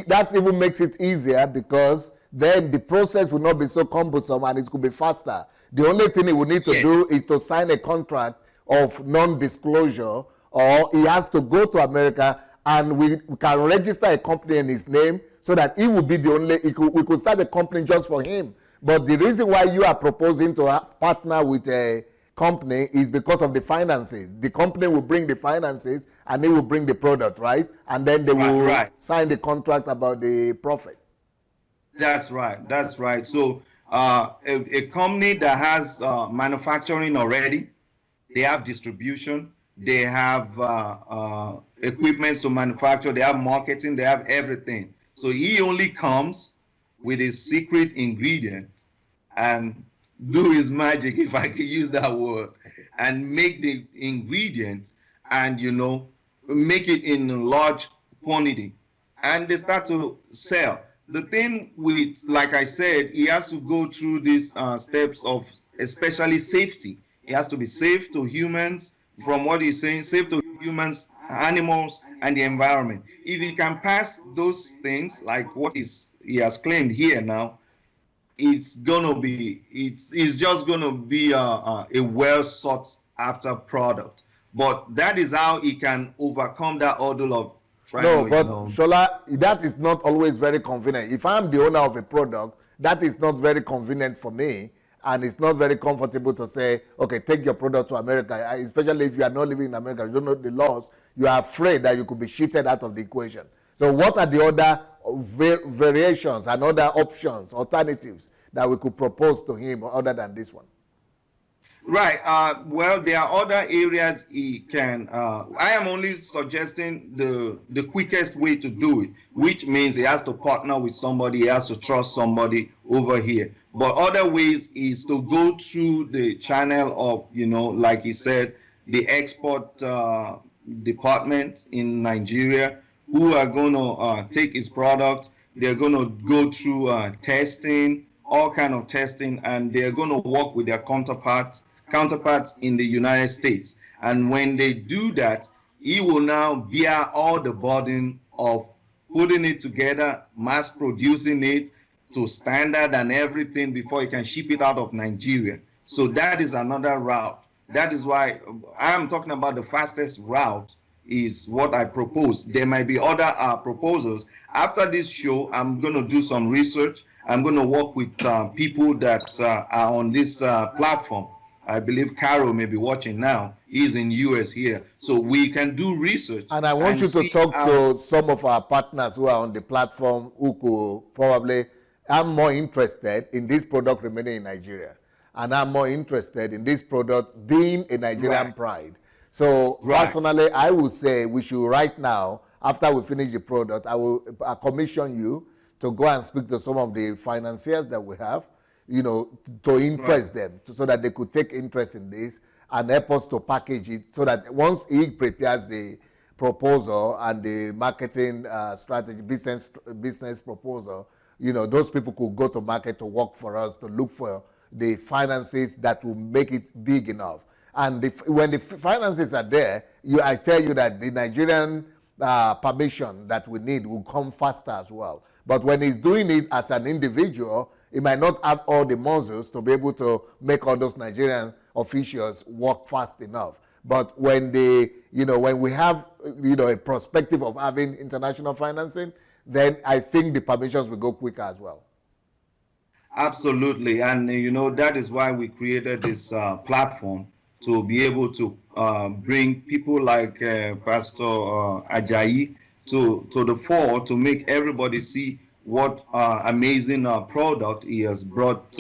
that even makes it easier, because then the process will not be so cumbersome and it could be faster. The only thing he will need to do is to sign a contract of non-disclosure, or he has to go to America and we can register a company in his name, so that he will be the only, we could start a company just for him. But the reason why you are proposing to partner with a company is because of the finances. The company will bring the finances and they will bring the product, right? And then they will sign the contract about the profit.
That's right. That's right. So a company that has manufacturing already, they have distribution, they have equipment to manufacture, they have marketing, they have everything. So he only comes with his secret ingredient and do his magic, if I could use that word, and make the ingredient and, make it in large quantity. And they start to sell. The thing with, like I said, he has to go through these steps of especially safety. It has to be safe to humans, from what he's saying, safe to humans, animals, and the environment. If he can pass those things, like what he has claimed here now, it's just gonna be a well sought after product. But that is how he can overcome that hurdle of
No,
to,
but Shola, that is not always very convenient. If I'm the owner of a product, that is not very convenient for me, and it's not very comfortable to say, okay, take your product to America, especially if you are not living in America, you don't know the laws, you are afraid that you could be cheated out of the equation. So what are the other variations and other options, alternatives that we could propose to him other than this one?
Right. Well, there are other areas he can. I am only suggesting the quickest way to do it, which means he has to partner with somebody, he has to trust somebody over here. But other ways is to go through the channel of, like he said, the export department in Nigeria, who are going to take his product. They're going to go through testing, all kind of testing, and they're going to work with their counterparts in the United States. And when they do that, he will now bear all the burden of putting it together, mass producing it to standard and everything before he can ship it out of Nigeria. So that is another route. That is why I'm talking about the fastest route is what I propose. There might be other proposals. After this show, I'm going to do some research. I'm going to work with people that are on this platform. I believe Caro may be watching now. He's in US here. So we can do research.
And I want you to talk to some of our partners who are on the platform who could probably, I'm more interested in this product remaining in Nigeria. And I'm more interested in this product being a Nigerian pride. So personally, I would say we should right now, after we finish the product, I will commission you to go and speak to some of the financiers that we have, to interest them so that they could take interest in this and help us to package it so that once he prepares the proposal and the marketing strategy, business proposal, those people could go to market to work for us to look for the finances that will make it big enough. And when the finances are there, I tell you that the Nigerian permission that we need will come faster as well. But when he's doing it as an individual, he might not have all the muscles to be able to make all those Nigerian officials work fast enough. But when when we have, a perspective of having international financing, then I think the permissions will go quicker as well.
Absolutely. And, that is why we created this platform to be able to bring people like Pastor Ajayi to the fore to make everybody see what amazing product he has brought,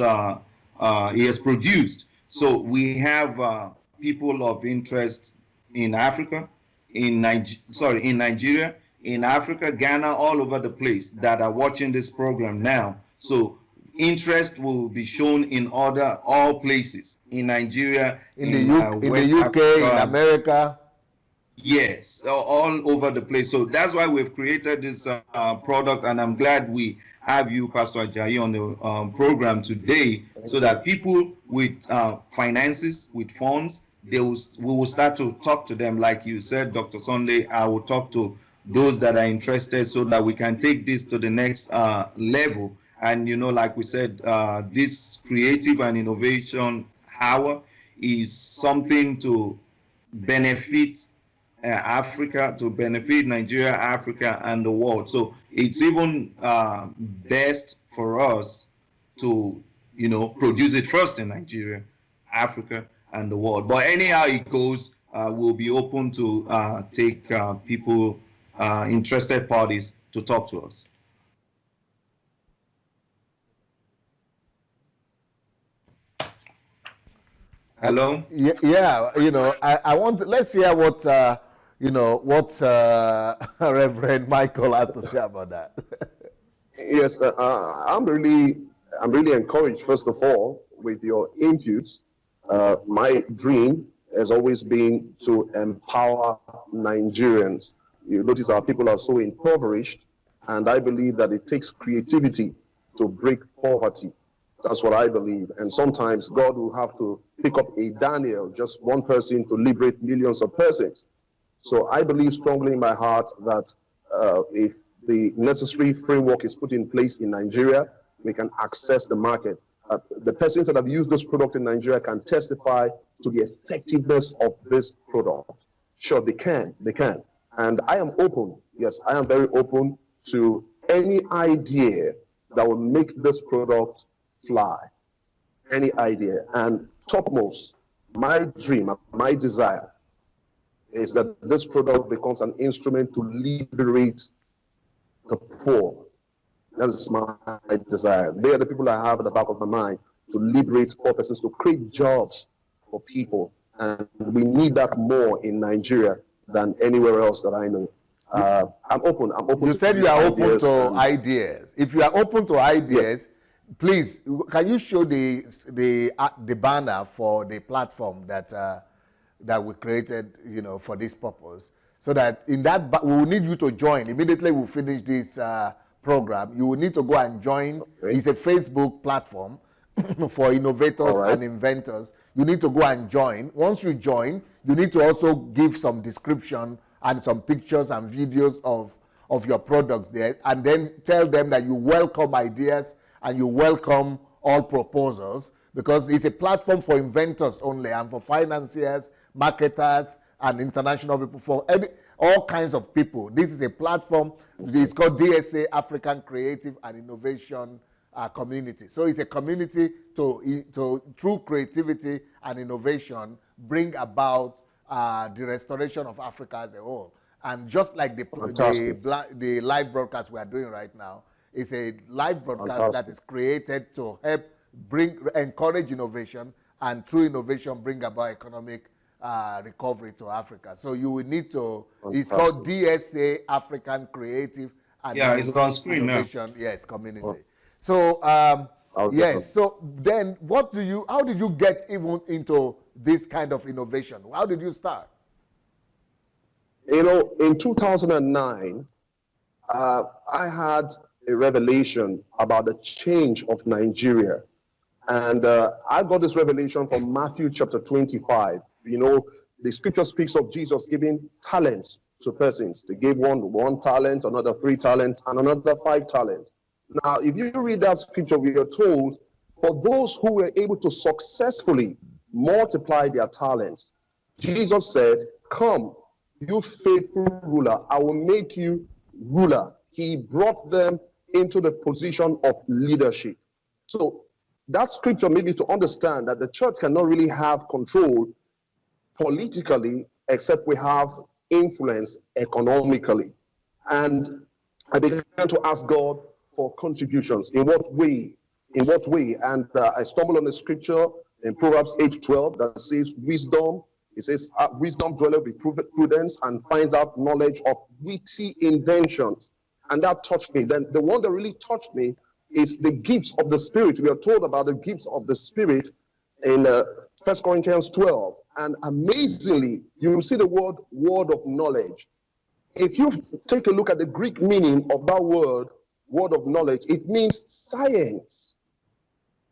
he has produced. So we have people of interest in Africa, in Nigeria, in Africa, Ghana, all over the place that are watching this program now. So interest will be shown in all places, in Nigeria,
in the UK, Africa, in America.
Yes, all over the place. So that's why we've created this product, and I'm glad we have you, Pastor Ajayi, on the program today, so that people with finances, with funds, we will start to talk to them. Like you said, Dr. Sunday, I will talk to those that are interested so that we can take this to the next level. And, like we said, this creative and innovation hour is something to benefit Africa, to benefit Nigeria, Africa, and the world. So it's even best for us to, produce it first in Nigeria, Africa, and the world. But anyhow it goes, we'll be open to take people, interested parties to talk to us. Hello?
Yeah, I want let's hear what Reverend Michael has to say about that.
Yes, I'm really encouraged, first of all, with your inputs. My dream has always been to empower Nigerians. You notice our people are so impoverished, and I believe that it takes creativity to break poverty. That's what I believe. And sometimes God will have to pick up a Daniel, just one person, to liberate millions of persons. So I believe strongly in my heart that if the necessary framework is put in place in Nigeria, we can access the market. The persons that have used this product in Nigeria can testify to the effectiveness of this product. Sure, they can. And I am open, Yes, I am very open to any idea that will make this product fly. Any idea. And topmost, my dream, my desire is that this product becomes an instrument to liberate the poor. That is my desire. They are the people I have at the back of my mind, to liberate poor persons, to create jobs for people. And we need that more in Nigeria than anywhere else that I know. I'm open.
You said you are open to ideas. If you are open to ideas, please, can you show the banner for the platform that we created, for this purpose, so that in that we will need you to join immediately. We finish this program. You will need to go and join. Okay. It's a Facebook platform for innovators and inventors. You need to go and join. Once you join, you need to also give some description and some pictures and videos of your products there, and then tell them that you welcome ideas and you welcome all proposals, because it's a platform for inventors only and for financiers, marketers, and international people, for all kinds of people. This is a platform. It's called DSA, African Creative and Innovation Community. So it's a community to through creativity and innovation, bring about the restoration of Africa as a whole. And just like the live broadcast we are doing right now, it's a live broadcast that is created to help encourage innovation, and through innovation bring about economic recovery to Africa. So you will need to, it's called DSA, African Creative and
it's on screen
Innovation
now.
Yes, Community. So yes, so then how did you get even into this kind of innovation? How did you start?
In 2009, I had a revelation about the change of Nigeria. And I got this revelation from Matthew chapter 25. The scripture speaks of Jesus giving talents to persons. They gave one talent, another 3 talents, and another 5 talents. Now, if you read that scripture, we are told, for those who were able to successfully multiply their talents, Jesus said, "Come, you faithful ruler, I will make you ruler." He brought them into the position of leadership. So that scripture made me to understand that the church cannot really have control politically except we have influence economically. And I began to ask God for contributions. In what way? And I stumbled on a scripture in Proverbs 8:12 that says wisdom. It says wisdom dwelleth with prudence and finds out knowledge of witty inventions. And that touched me. Then the one that really touched me is the gifts of the Spirit. We are told about the gifts of the Spirit in 1 Corinthians 12. And amazingly, you will see the word of knowledge. If you take a look at the Greek meaning of that word of knowledge, it means science.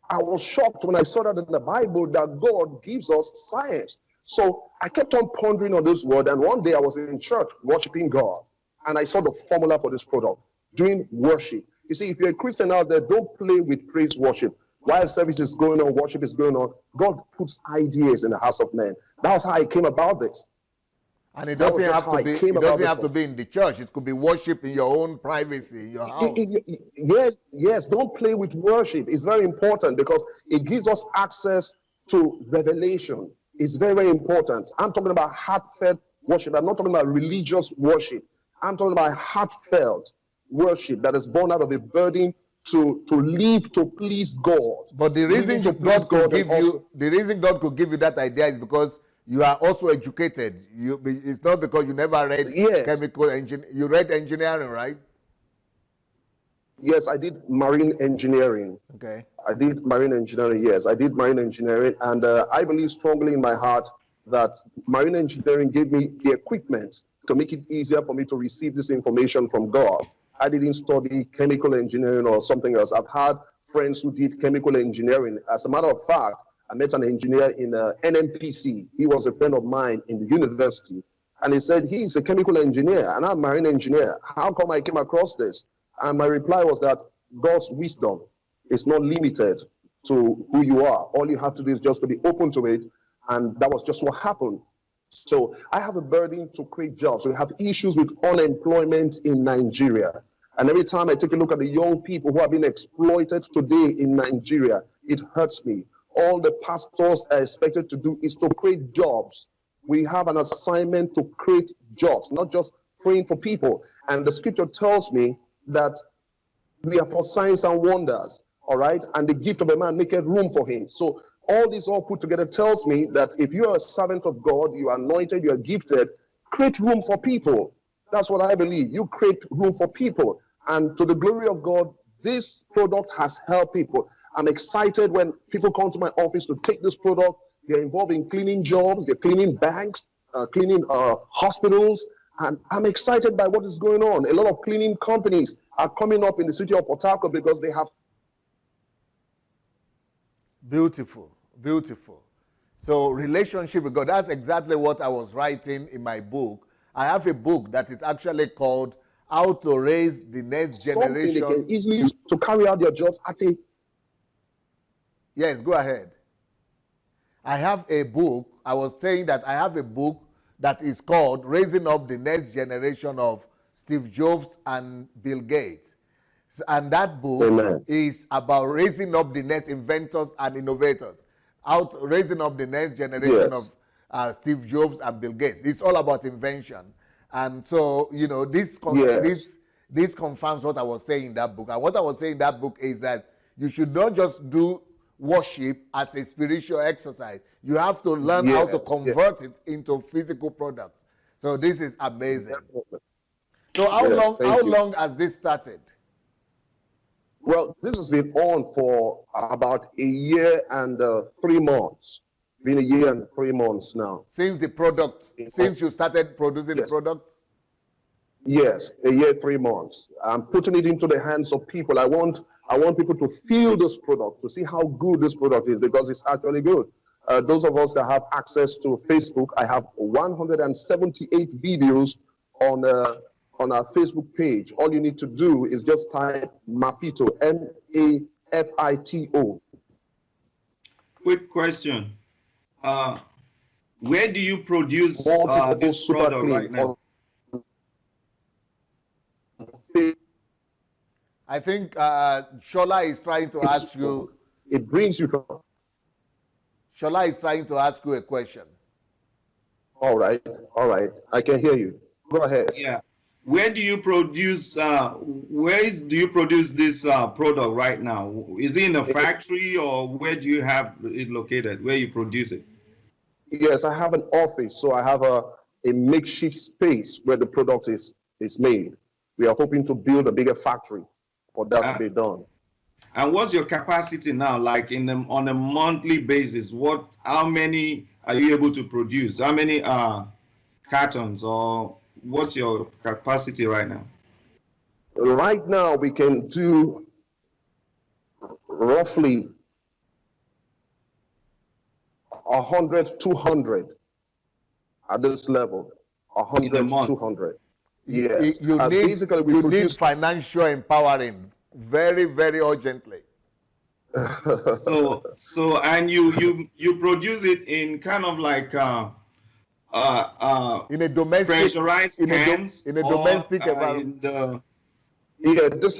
I was shocked when I saw that in the Bible, that God gives us science. So I kept on pondering on this word, and one day I was in church worshiping God, and I saw the formula for this product, doing worship. You see, if you're a Christian out there, don't play with praise worship. While service is going on, worship is going on, God puts ideas in the hearts of men. That's how I came about this.
And it doesn't have to be in the church. It could be worship in your own privacy, in your house.
Yes, don't play with worship. It's very important because it gives us access to revelation. It's very, very important. I'm talking about heartfelt worship. I'm not talking about religious worship. I'm talking about heartfelt worship that is born out of a burden to live to please God.
But the reason God could give you that idea is because you are also educated. It's not because you never read chemical engineering. You read engineering, right?
Yes, I did marine engineering.
Okay.
I did marine engineering, yes. I did marine engineering, and I believe strongly in my heart that marine engineering gave me the equipment to make it easier for me to receive this information from God. I didn't study chemical engineering or something else. I've had friends who did chemical engineering. As a matter of fact, I met an engineer in NMPC. He was a friend of mine in the university. And he said, he's a chemical engineer and I'm a marine engineer. How come I came across this? And my reply was that God's wisdom is not limited to who you are. All you have to do is just to be open to it. And that was just what happened. So I have a burden to create jobs. We have issues with unemployment in Nigeria. And every time I take a look at the young people who are being exploited today in Nigeria, it hurts me. All the pastors are expected to do is to create jobs. We have an assignment to create jobs, not just praying for people. And the scripture tells me that we are for signs and wonders, all right? And the gift of a man maketh room for him. So all this all put together tells me that if you are a servant of God, you are anointed, you are gifted, create room for people. That's what I believe. You create room for people. And to the glory of God, this product has helped people. I'm excited when people come to my office to take this product. They're involved in cleaning jobs, they're cleaning banks, cleaning hospitals. And I'm excited by what is going on. A lot of cleaning companies are coming up in the city of Port Harcourt because they have.
Beautiful, beautiful. So relationship with God, that's exactly what I was writing in my book. I have a book that is actually called How to Raise the Next Generation.
They can easily use to carry out their jobs at a.
Yes, go ahead. I have a book. I was saying that I have a book that is called Raising Up the Next Generation of Steve Jobs and Bill Gates. And that book
Amen.
is about raising up the next inventors and innovators, raising up the next generation
Yes.
of Steve Jobs and Bill Gates. It's all about invention. And so, you know, this confirms what I was saying in that book. And what I was saying in that book is that you should not just do worship as a spiritual exercise. You have to learn how to convert it into physical products. So this is amazing. So how long has this started?
Well, this has been on for about a year and 3 months. Been a year and 3 months now.
Since you started producing the product?
Yes, a year, 3 months. I'm putting it into the hands of people. I want people to feel this product, to see how good this product is, because it's actually good. Those of us that have access to Facebook, I have 178 videos on our Facebook page. All you need to do is just type Mafito, M-A-F-I-T-O.
Quick question. Where do you produce this product right now?
I think Shola is trying to ask you.
It brings you to.
Shola is trying to ask you a question.
All right. I can hear you. Go ahead.
Yeah. Where do you produce? Do you produce this product right now? Is it in a factory, or where do you have it located? Where you produce it?
Yes, I have an office, so I have a makeshift space where the product is made. We are hoping to build a bigger factory for that to be done.
And what's your capacity now? Like on a monthly basis, how many are you able to produce? How many cartons, or what's your capacity right now?
Right now, we can do roughly 100, 200 at this level. 100, 200. Yes.
You need financial empowering very, very urgently.
So and you produce it in kind of like
in a domestic
pressurized cans
in a domestic environment.
This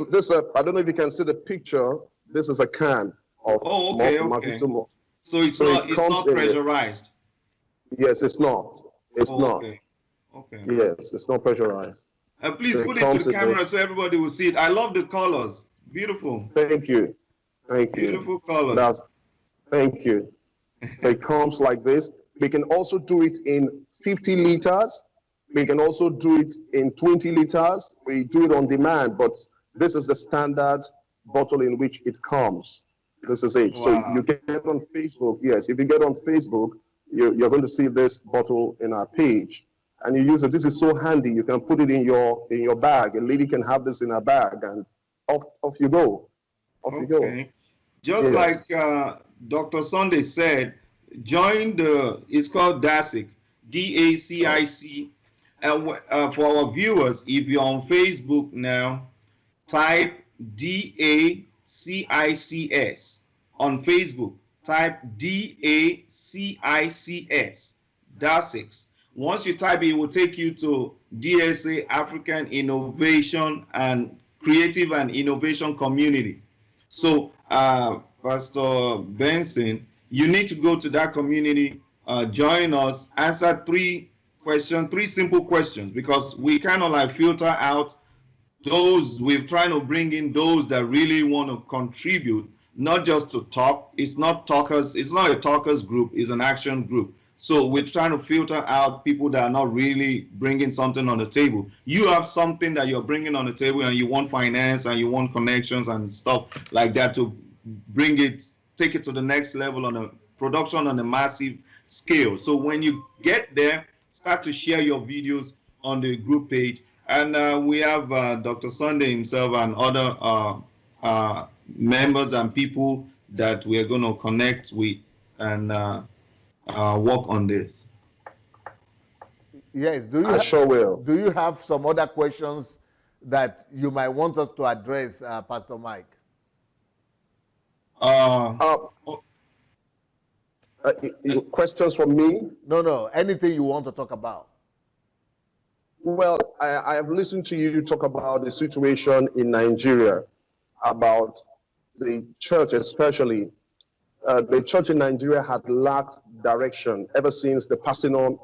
I don't know if you can see the picture. This is a can of
okay. So it's not pressurized.
Yes, it's not. It's not.
Okay.
Yes, it's not pressurized.
Please put it to the camera so everybody will see it. I love the colors. Beautiful.
Thank you.
Beautiful colors.
Thank you. So it comes like this. We can also do it in 50 liters. We can also do it in 20 liters. We do it on demand, but this is the standard bottle in which it comes. This is it. Wow. So you get on Facebook. Yes, if you get on Facebook, you're going to see this bottle in our page. And you use it. This is so handy. You can put it in your bag. A lady can have this in her bag, and off you go. You go.
Just like Dr. Sunday said, it's called DACIC, D-A-C-I-C. And for our viewers, if you're on Facebook now, type D-A-C-I-C-S. On Facebook, type D-A-C-I-C-S, DACIC. Once you type it will take you to DSA African Innovation and Creative and Innovation Community. So, Pastor Benson, you need to go to that community, join us, answer three simple questions, because we kind of like filter out those, we're trying to bring in those that really want to contribute, not just to talk. It's not talkers, it's not a talkers group, it's an action group. So we're trying to filter out people that are not really bringing something on the table. You have something that you're bringing on the table, and you want finance and you want connections and stuff like that to bring it, take it to the next level on a production on a massive scale. So when you get there, start to share your videos on the group page. And we have Dr. Sunday himself and other members and people that we are going to connect with and work on this.
Yes,
I sure will.
Do you have some other questions that you might want us to address, Pastor Mike?
Questions from me?
No, anything you want to talk about.
Well, I have listened to you talk about the situation in Nigeria, about the church especially. The church in Nigeria had lacked direction ever since the passing on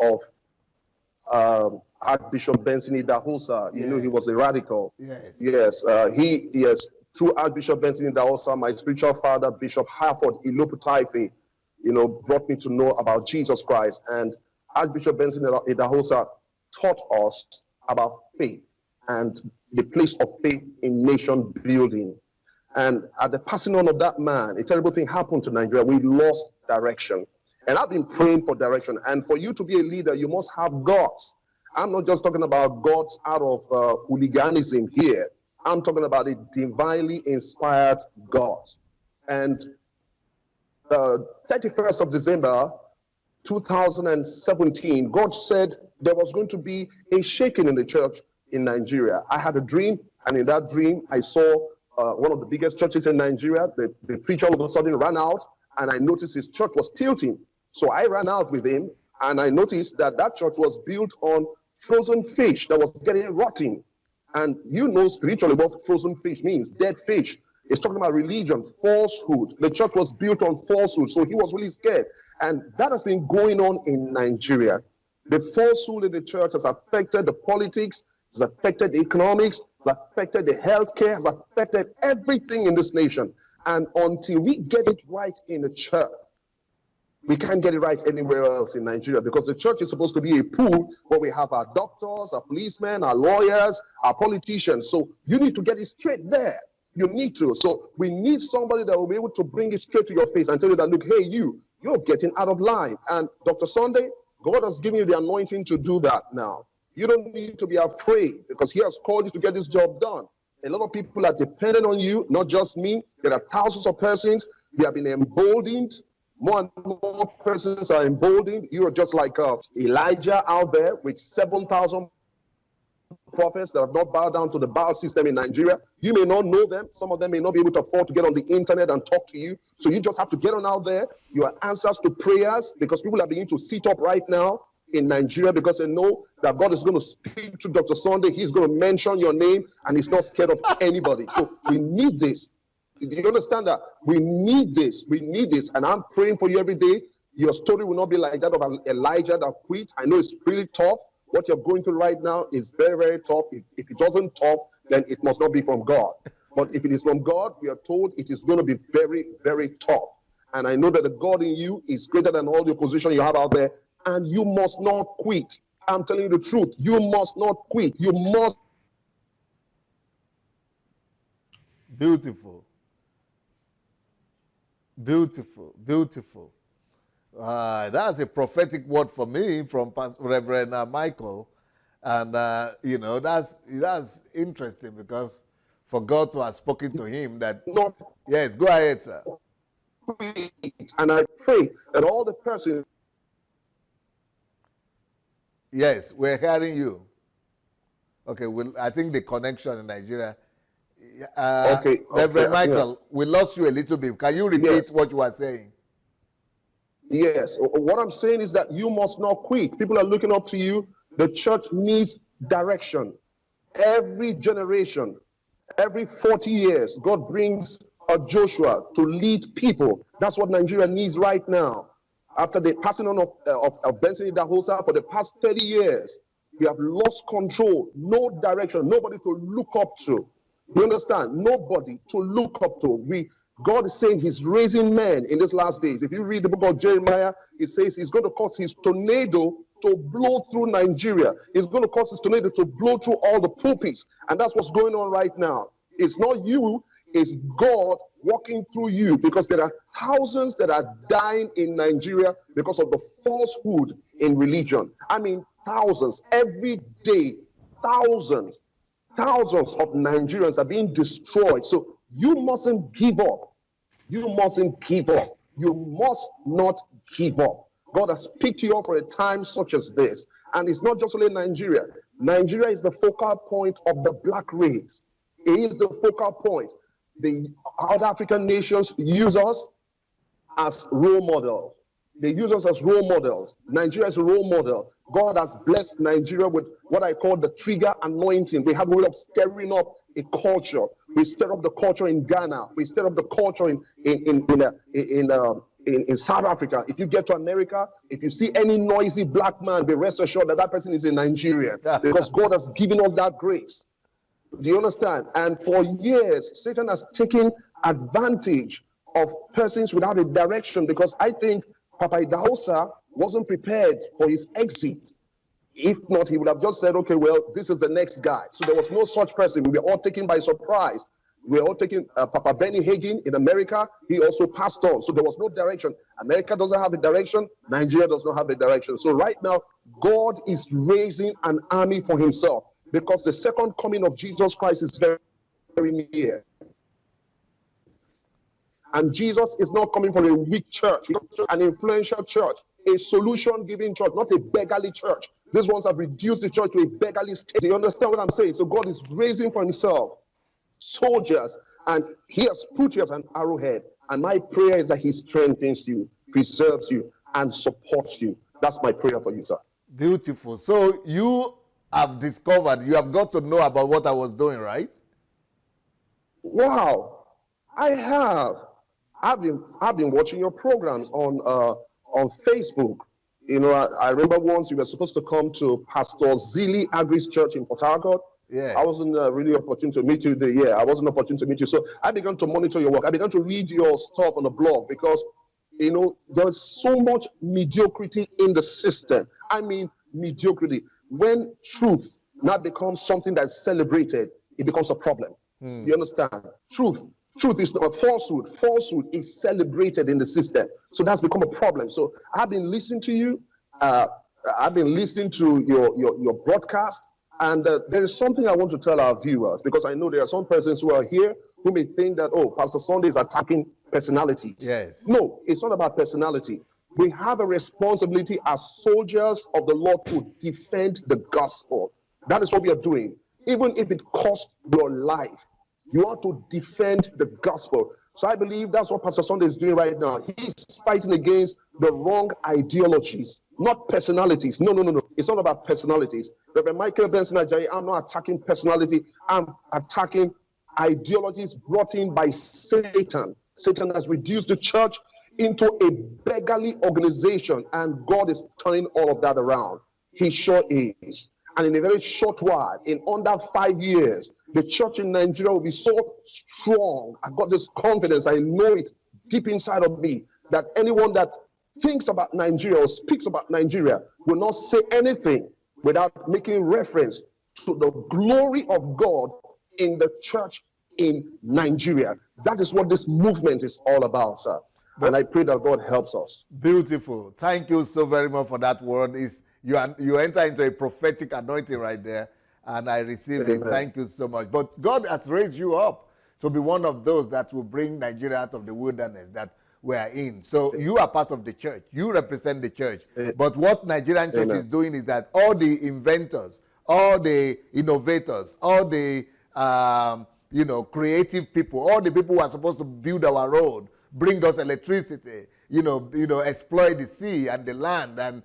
of Archbishop Benson Ajayi. You know, he was a radical.
Yes.
Yes. Through Archbishop Benson Ajayi, my spiritual father, Bishop Harford Iloputaife, brought me to know about Jesus Christ. And Archbishop Benson Ajayi taught us about faith and the place of faith in nation building. And at the passing on of that man, a terrible thing happened to Nigeria. We lost direction. And I've been praying for direction. And for you to be a leader, you must have guts. I'm not just talking about guts out of hooliganism here. I'm talking about a divinely inspired God. And 31st of December, 2017, God said there was going to be a shaking in the church in Nigeria. I had a dream, and in that dream, I saw one of the biggest churches in Nigeria. The preacher all of a sudden ran out, and I noticed his church was tilting. So I ran out with him, and I noticed that church was built on frozen fish that was getting rotting. And you know spiritually what frozen fish means, dead fish. It's talking about religion, falsehood. The church was built on falsehood, so he was really scared. And that has been going on in Nigeria. The falsehood in the church has affected the politics, has affected the economics, has affected the healthcare, has affected everything in this nation. And until we get it right in the church, we can't get it right anywhere else in Nigeria, because the church is supposed to be a pool where we have our doctors, our policemen, our lawyers, our politicians. So you need to get it straight there. You need to. So we need somebody that will be able to bring it straight to your face and tell you that, look, hey, you're getting out of line. And Dr. Sunday, God has given you the anointing to do that now. You don't need to be afraid, because he has called you to get this job done. A lot of people are dependent on you, not just me. There are thousands of persons. We have been emboldened. More and more persons are emboldened. You are just like Elijah out there with 7,000 prophets that have not bowed down to the Baal system in Nigeria. You may not know them. Some of them may not be able to afford to get on the internet and talk to you. So you just have to get on out there. Your answers to prayers, because people are beginning to sit up right now in Nigeria, because they know that God is going to speak to Dr. Sunday. He's going to mention your name, and he's not scared of anybody. So we need this. Do you understand that? We need this. We need this. And I'm praying for you every day. Your story will not be like that of Elijah that quit. I know it's really tough. What you're going through right now is very, very tough. If it wasn't tough, then it must not be from God. But if it is from God, we are told it is going to be very, very tough. And I know that the God in you is greater than all the opposition you have out there. And you must not quit. I'm telling you the truth. You must not quit. You must.
Beautiful. Beautiful. Beautiful. That's a prophetic word for me from Reverend Michael. And, that's interesting, because for God to have spoken to him that, yes, go ahead, sir.
And I pray that all the persons.
Yes, we're hearing you. Okay, I think the connection in Nigeria. Reverend Michael, we lost you a little bit. Can you repeat what you were saying?
Yes. What I'm saying is that you must not quit. People are looking up to you. The church needs direction. Every generation, every 40 years, God brings a Joshua to lead people. That's what Nigeria needs right now. After the passing on of Benson Ajayi for the past 30 years, we have lost control, no direction, nobody to look up to. You understand? Nobody to look up to. God is saying he's raising men in these last days. If you read the book of Jeremiah, it says he's going to cause his tornado to blow through Nigeria. He's going to cause his tornado to blow through all the pulpits. And that's what's going on right now. It's not you, it's God walking through you, because there are thousands that are dying in Nigeria because of the falsehood in religion. I mean, thousands every day, thousands of Nigerians are being destroyed. So you mustn't give up. You mustn't give up. You must not give up. God has picked you up for a time such as this. And it's not just only Nigeria. Nigeria is the focal point of the black race. It is the focal point. The other African nations use us as role models. They use us as role models. Nigeria is a role model. God has blessed Nigeria with what I call the trigger anointing. We have a way of stirring up a culture. We stir up the culture in Ghana. We stir up the culture in South Africa. If you get to America, if you see any noisy black man, be rest assured that that person is a Nigerian, because God has given us that grace. Do you understand? And for years, Satan has taken advantage of persons without a direction, because I think Papa Idahosa wasn't prepared for his exit. If not, he would have just said, okay, well, this is the next guy. So there was no such person. We were all taken by surprise. We were all taken. Papa Benny Hagin in America, he also passed on. So there was no direction. America doesn't have a direction. Nigeria does not have a direction. So right now, God is raising an army for himself, because the second coming of Jesus Christ is very, very near. And Jesus is not coming from a weak church, an influential church, a solution-giving church, not a beggarly church. These ones have reduced the church to a beggarly state. Do you understand what I'm saying? So God is raising for himself soldiers, and he has put you as an arrowhead. And my prayer is that he strengthens you, preserves you, and supports you. That's my prayer for you, sir.
Beautiful. So you have discovered, you have got to know about what I was doing, right?
Wow, I have. I've been watching your programs on Facebook. You know, I remember once you were supposed to come to Pastor Zili Agri's church in Port Harcourt.
Yeah.
I wasn't really opportune to meet you there. Yeah, I wasn't opportune to meet you. So I began to monitor your work. I began to read your stuff on the blog, because, you know, there's so much mediocrity in the system. I mean, mediocrity. When truth now becomes something that's celebrated, it becomes a problem. You understand? Truth is not falsehood. Falsehood is celebrated in the system. So that's become a problem. So I've been listening to you. I've been listening to your broadcast. And there is something I want to tell our viewers, because I know there are some persons who are here who may think that, oh, Pastor Sunday is attacking personalities.
Yes.
No, it's not about personality. We have a responsibility as soldiers of the Lord to defend the gospel. That is what we are doing. Even if it costs your life, you are to defend the gospel. So I believe that's what Pastor Sunday is doing right now. He's fighting against the wrong ideologies, not personalities. No. It's not about personalities. Reverend Michael Benson Ajayi, I'm not attacking personality. I'm attacking ideologies brought in by Satan. Satan has reduced the church into a beggarly organization, and God is turning all of that around. He sure is. And in a very short while, in under 5 years, the church in Nigeria will be so strong. I've got this confidence. I know it deep inside of me, that anyone that thinks about Nigeria or speaks about Nigeria will not say anything without making reference to the glory of God in the church in Nigeria. That is what this movement is all about, sir. And I pray that God helps us.
Beautiful. Thank you so very much for that word. You enter into a prophetic anointing right there, and I received it. Thank you so much. But God has raised you up to be one of those that will bring Nigeria out of the wilderness that we are in. So you are part of the church. You represent the church. But what Nigerian church is doing is that all the inventors, all the innovators, all the creative people, all the people who are supposed to build our road, bring us electricity, exploit the sea and the land, and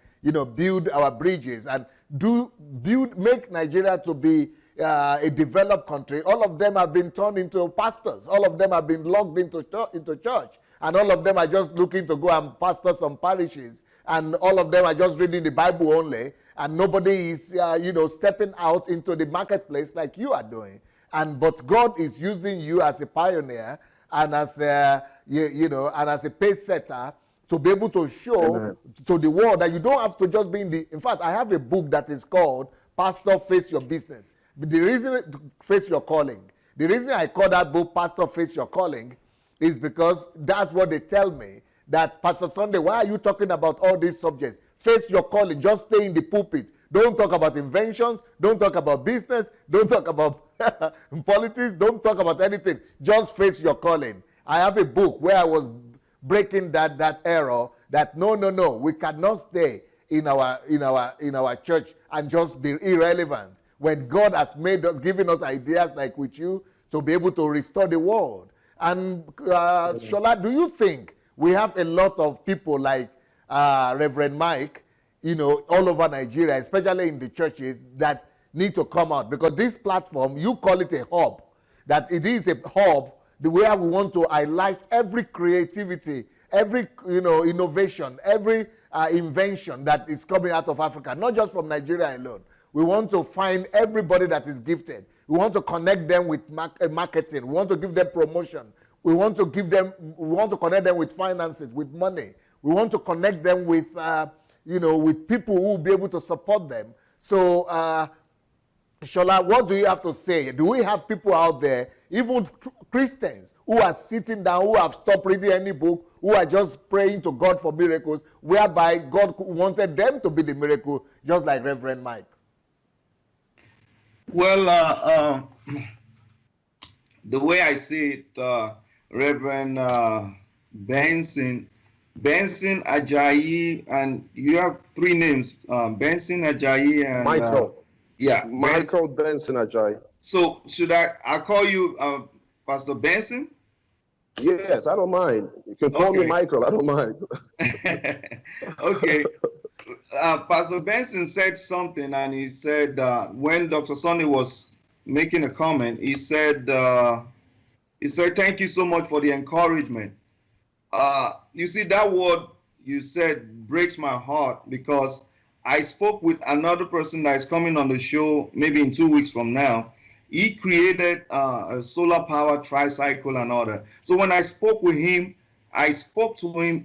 build our bridges and make Nigeria to be a developed country. All of them have been turned into pastors. All of them have been logged into church, and all of them are just looking to go and pastor some parishes, and all of them are just reading the Bible only, and nobody is stepping out into the marketplace like you are doing. But God is using you as a pioneer and as a and as a pace setter to be able to show to the world that you don't have to just be in fact, I have a book that is called Pastor Face Your Business. But the reason Face Your Calling, the reason I call that book Pastor Face Your Calling is because that's what they tell me, that Pastor Sunday, why are you talking about all these subjects? Face your calling, just stay in the pulpit. Don't talk about inventions, don't talk about business, don't talk about politics, don't talk about anything. Just face your calling. I have a book where I was breaking that error, that no, we cannot stay in our church and just be irrelevant when God has made us, given us ideas like with you to be able to restore the world. And Shola, do you think we have a lot of people like Reverend Mike, all over Nigeria, especially in the churches, that need to come out? Because this platform, you call it a hub, that it is a hub the way we want to highlight every creativity, every innovation, every invention that is coming out of Africa, not just from Nigeria alone. We want to find everybody that is gifted. We want to connect them with marketing. We want to give them promotion. We want to connect them with finances, with money. We want to connect them with with people who will be able to support them. So Shola, what do you have to say? Do we have people out there, even Christians, who are sitting down, who have stopped reading any book, who are just praying to God for miracles, whereby God wanted them to be the miracle, just like Reverend Mike?
Well, the way I see it, Reverend Benson Ajayi, and you have three names, Benson Ajayi and
Michael.
Michael
Benson Ajayi.
So should I call you Pastor Benson?
Yes, I don't mind. You can call me Michael. I don't mind.
Okay. Pastor Benson said something, and he said when Dr. Sunday was making a comment, he said thank you so much for the encouragement. You see, that word you said breaks my heart, because I spoke with another person that is coming on the show maybe in 2 weeks from now. He created a solar power tricycle and all that. So when I spoke with him,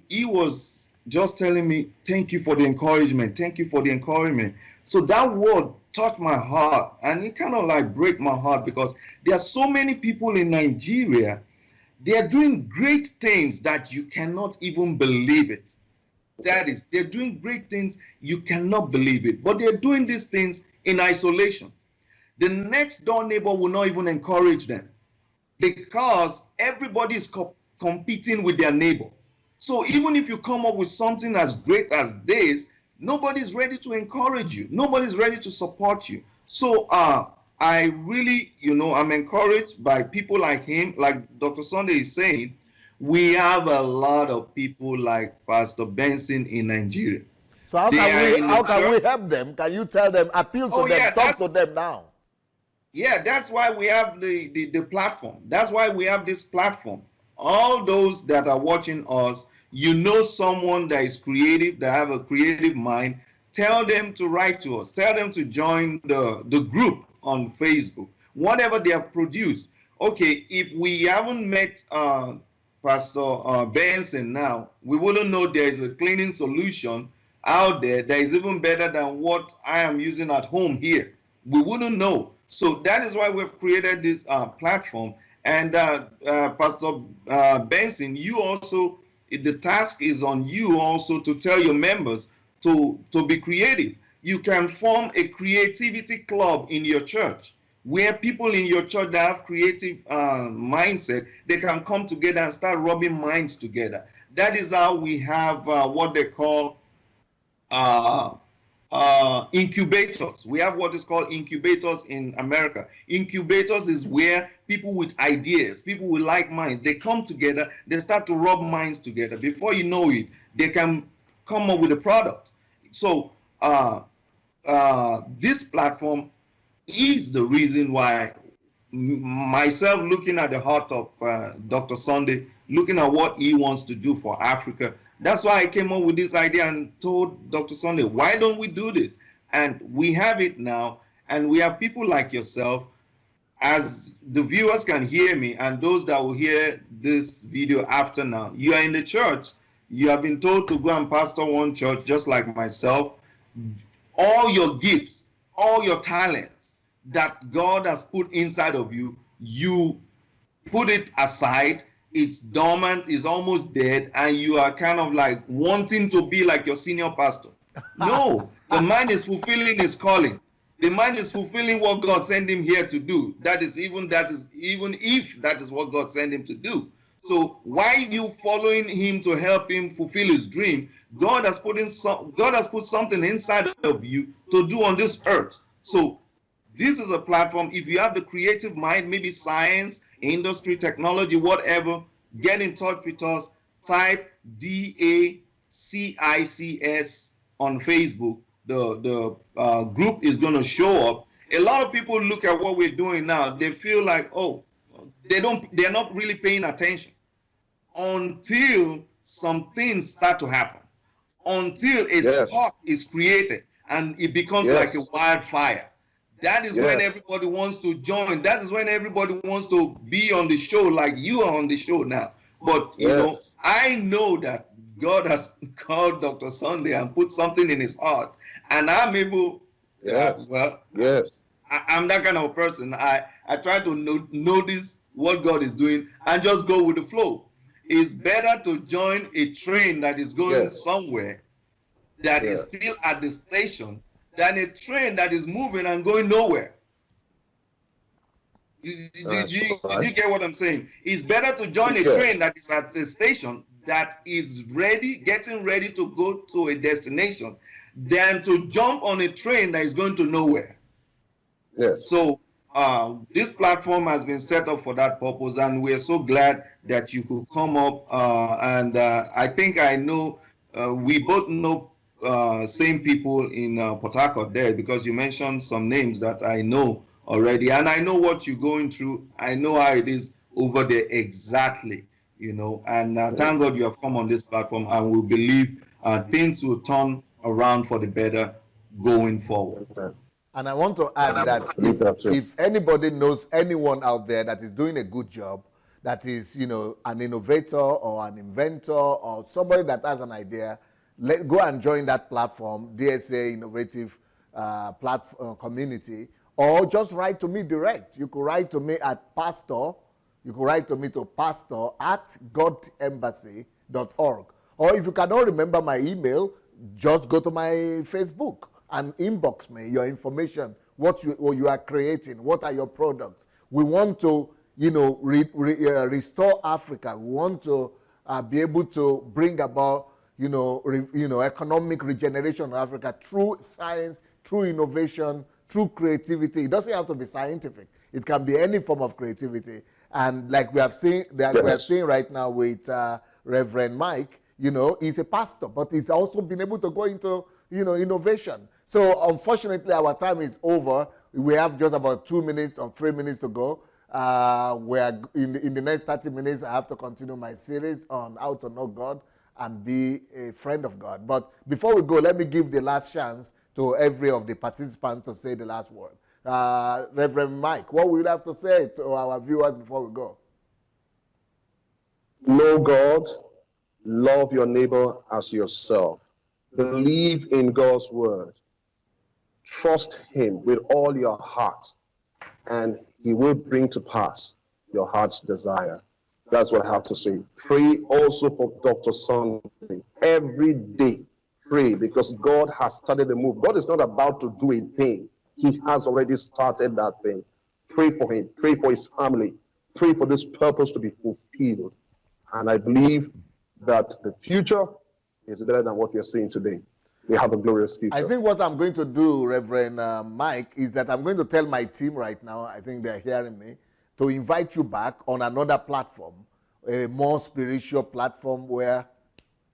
he was just telling me, thank you for the encouragement. Thank you for the encouragement. So that word touched my heart, and it kind of like break my heart, because there are so many people in Nigeria. They are doing great things that you cannot even believe it. That is, they're doing great things, you cannot believe it. But they're doing these things in isolation. The next door neighbor will not even encourage them, because everybody is competing with their neighbor. So even if you come up with something as great as this, nobody's ready to encourage you. Nobody's ready to support you. So I really, I'm encouraged by people like him, like Dr. Sunday is saying. We have a lot of people like Pastor Benson in Nigeria.
So how can we help them? Can you tell them, appeal to them, talk to them now?
Yeah, that's why we have the platform. That's why we have this platform. All those that are watching us, someone that is creative, that have a creative mind, tell them to write to us. Tell them to join the group on Facebook. Whatever they have produced. Okay, if we haven't met Pastor Benson now, we wouldn't know there is a cleaning solution out there that is even better than what I am using at home here. We wouldn't know. So that is why we've created this platform. And Pastor Benson, you also, the task is on you also to tell your members to be creative. You can form a creativity club in your church, where people in your church that have creative mindset, they can come together and start rubbing minds together. That is how we have what they call incubators. We have what is called incubators in America. Incubators is where people with ideas, people with like minds, they come together, they start to rub minds together. Before you know it, they can come up with a product. So this platform is the reason why myself, looking at the heart of Dr. Sunday, looking at what he wants to do for Africa, that's why I came up with this idea and told Dr. Sunday, why don't we do this? And we have it now, and we have people like yourself, as the viewers can hear me, and those that will hear this video after now. You are in the church, you have been told to go and pastor one church, just like myself. All your gifts, all your talents that God has put inside of you, you put it aside. It's dormant, it's almost dead, and you are kind of like wanting to be like your senior pastor. No, the man is fulfilling his calling. The man is fulfilling what God sent him here to do. Even if that is what God sent him to do. So why you following him to help him fulfill his dream? God has put something inside of you to do on this earth. So this is a platform. If you have the creative mind, maybe science, industry, technology, whatever, get in touch with us. Type DACICS on Facebook. The group is going to show up. A lot of people look at what we're doing now. They feel like, oh, they're not really paying attention until some things start to happen, until a spark is created and it becomes like a wildfire. That is when everybody wants to join. That is when everybody wants to be on the show like you are on the show now. But, you know, I know that God has called Dr. Sunday and put something in his heart. And I'm able, I'm that kind of a person. I try to notice what God is doing and just go with the flow. It's better to join a train that is going somewhere that is still at the station than a train that is moving and going nowhere. Did you get what I'm saying? It's better to join a train that is at the station that is getting ready to go to a destination than to jump on a train that is going to nowhere. So this platform has been set up for that purpose, and we're so glad that you could come up. And I think I know, we both know same people in Port Harcourt there, because you mentioned some names that I know already, and I know what you're going through. I know how it is over there exactly, you know, and thank God you have come on this platform, and we believe things will turn around for the better going forward.
And I want to add that if anybody knows anyone out there that is doing a good job, that is, you know, an innovator or an inventor or somebody that has an idea, go and join that platform, DSA Innovative platform community, or just write to me direct. You could write to me at pastor@godembassy.org. Or if you cannot remember my email, just go to my Facebook and inbox me your information, what you are creating, what are your products. We want to, you know, restore Africa. We want to be able to bring about, economic regeneration of Africa through science, through innovation, through creativity. It doesn't have to be scientific. It can be any form of creativity. And like we have seen, we are seeing right now with Reverend Mike, you know, he's a pastor, but he's also been able to go into, innovation. So unfortunately, our time is over. We have just about 2 minutes or 3 minutes to go. Where in the next 30 minutes, I have to continue my series on how to know God and be a friend of God. But before we go, let me give the last chance to every of the participants to say the last word. Reverend Mike, what would you have to say to our viewers before we go?
Know God, love your neighbor as yourself. Believe in God's word. Trust him with all your heart, and he will bring to pass your heart's desire. That's what I have to say. Pray also for Dr. Sunday. Every day, pray, because God has started the move. God is not about to do a thing. He has already started that thing. Pray for him. Pray for his family. Pray for this purpose to be fulfilled. And I believe that the future is better than what we are seeing today. they have a glorious future.
I think what I'm going to do, Reverend Mike, is that I'm going to tell my team right now, I think they're hearing me, to invite you back on another platform, a more spiritual platform where,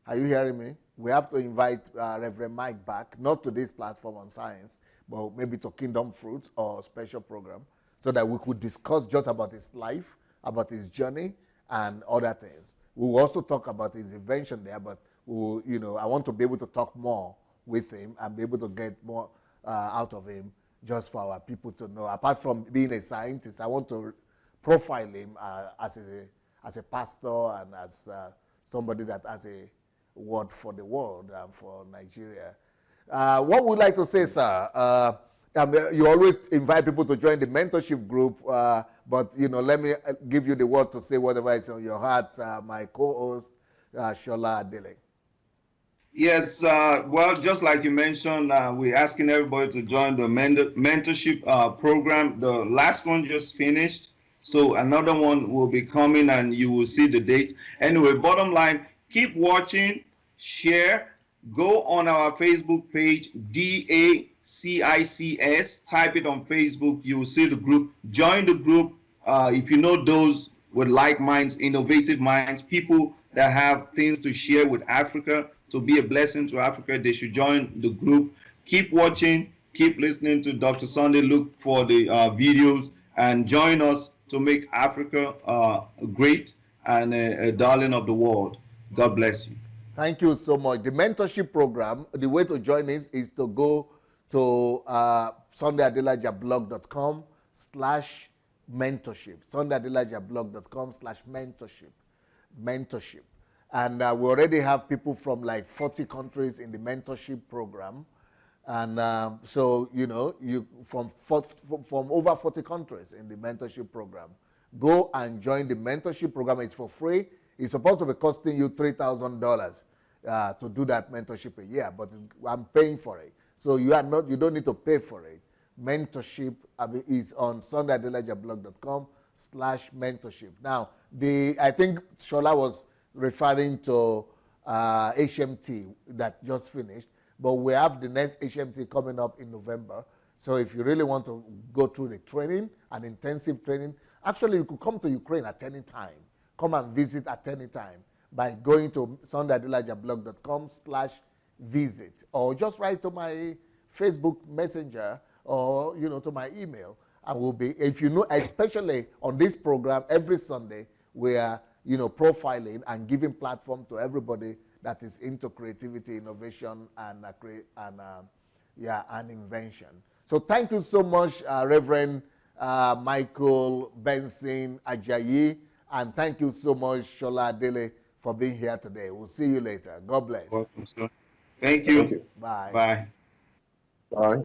are you hearing me? We have to invite Reverend Mike back, not to this platform on science, but maybe to Kingdom Fruits or special program, so that we could discuss just about his life, about his journey, and other things. We will also talk about his invention there, but we'll, you know, I want to be able to talk more with him and be able to get more out of him, just for our people to know. Apart from being a scientist, I want to profile him as a pastor and as somebody that has a word for the world and for Nigeria. What would you like to say, sir? You always invite people to join the mentorship group, but you know, let me give you the word to say whatever is on your heart, my co-host, Adesola Adele.
Yes, well, just like you mentioned, we're asking everybody to join the mentorship program. The last one just finished, so another one will be coming, and you will see the date. Anyway, bottom line, keep watching, share, go on our Facebook page, DACICS, type it on Facebook, you will see the group. Join the group. If you know those with like minds, innovative minds, people that have things to share with Africa, to be a blessing to Africa, they should join the group. Keep watching, keep listening to Dr. Sunday. Look for the videos and join us to make Africa great and a darling of the world. God bless you.
Thank you so much. The mentorship program, the way to join is to go to sundayadelajablog.com/mentorship. sundayadelajablog.com/mentorship. And we already have people from like 40 countries in the mentorship program. And so, you know, you from over 40 countries in the mentorship program. Go and join the mentorship program. It's for free. It's supposed to be costing you $3,000 to do that mentorship a year, but I'm paying for it. So you don't need to pay for it. Mentorship is on sundayadelajablog.com/mentorship. Now, I think Shola was referring to HMT that just finished, but we have the next HMT coming up in November. So if you really want to go through the training, an intensive training, actually you could come to Ukraine at any time. Come and visit at any time by going to sundayadelajablog.com/visit, or just write to my Facebook Messenger or, you know, to my email. I will be, if you know, especially on this program, every Sunday, we are, you know, profiling and giving platform to everybody that is into creativity, innovation, and invention. So thank you so much, Reverend Michael Benson Ajayi, and thank you so much, Adesola Adele, for being here today. We'll see you later. God bless.
Welcome, sir. Thank you.
Thank you.
Bye.
Bye.
Bye.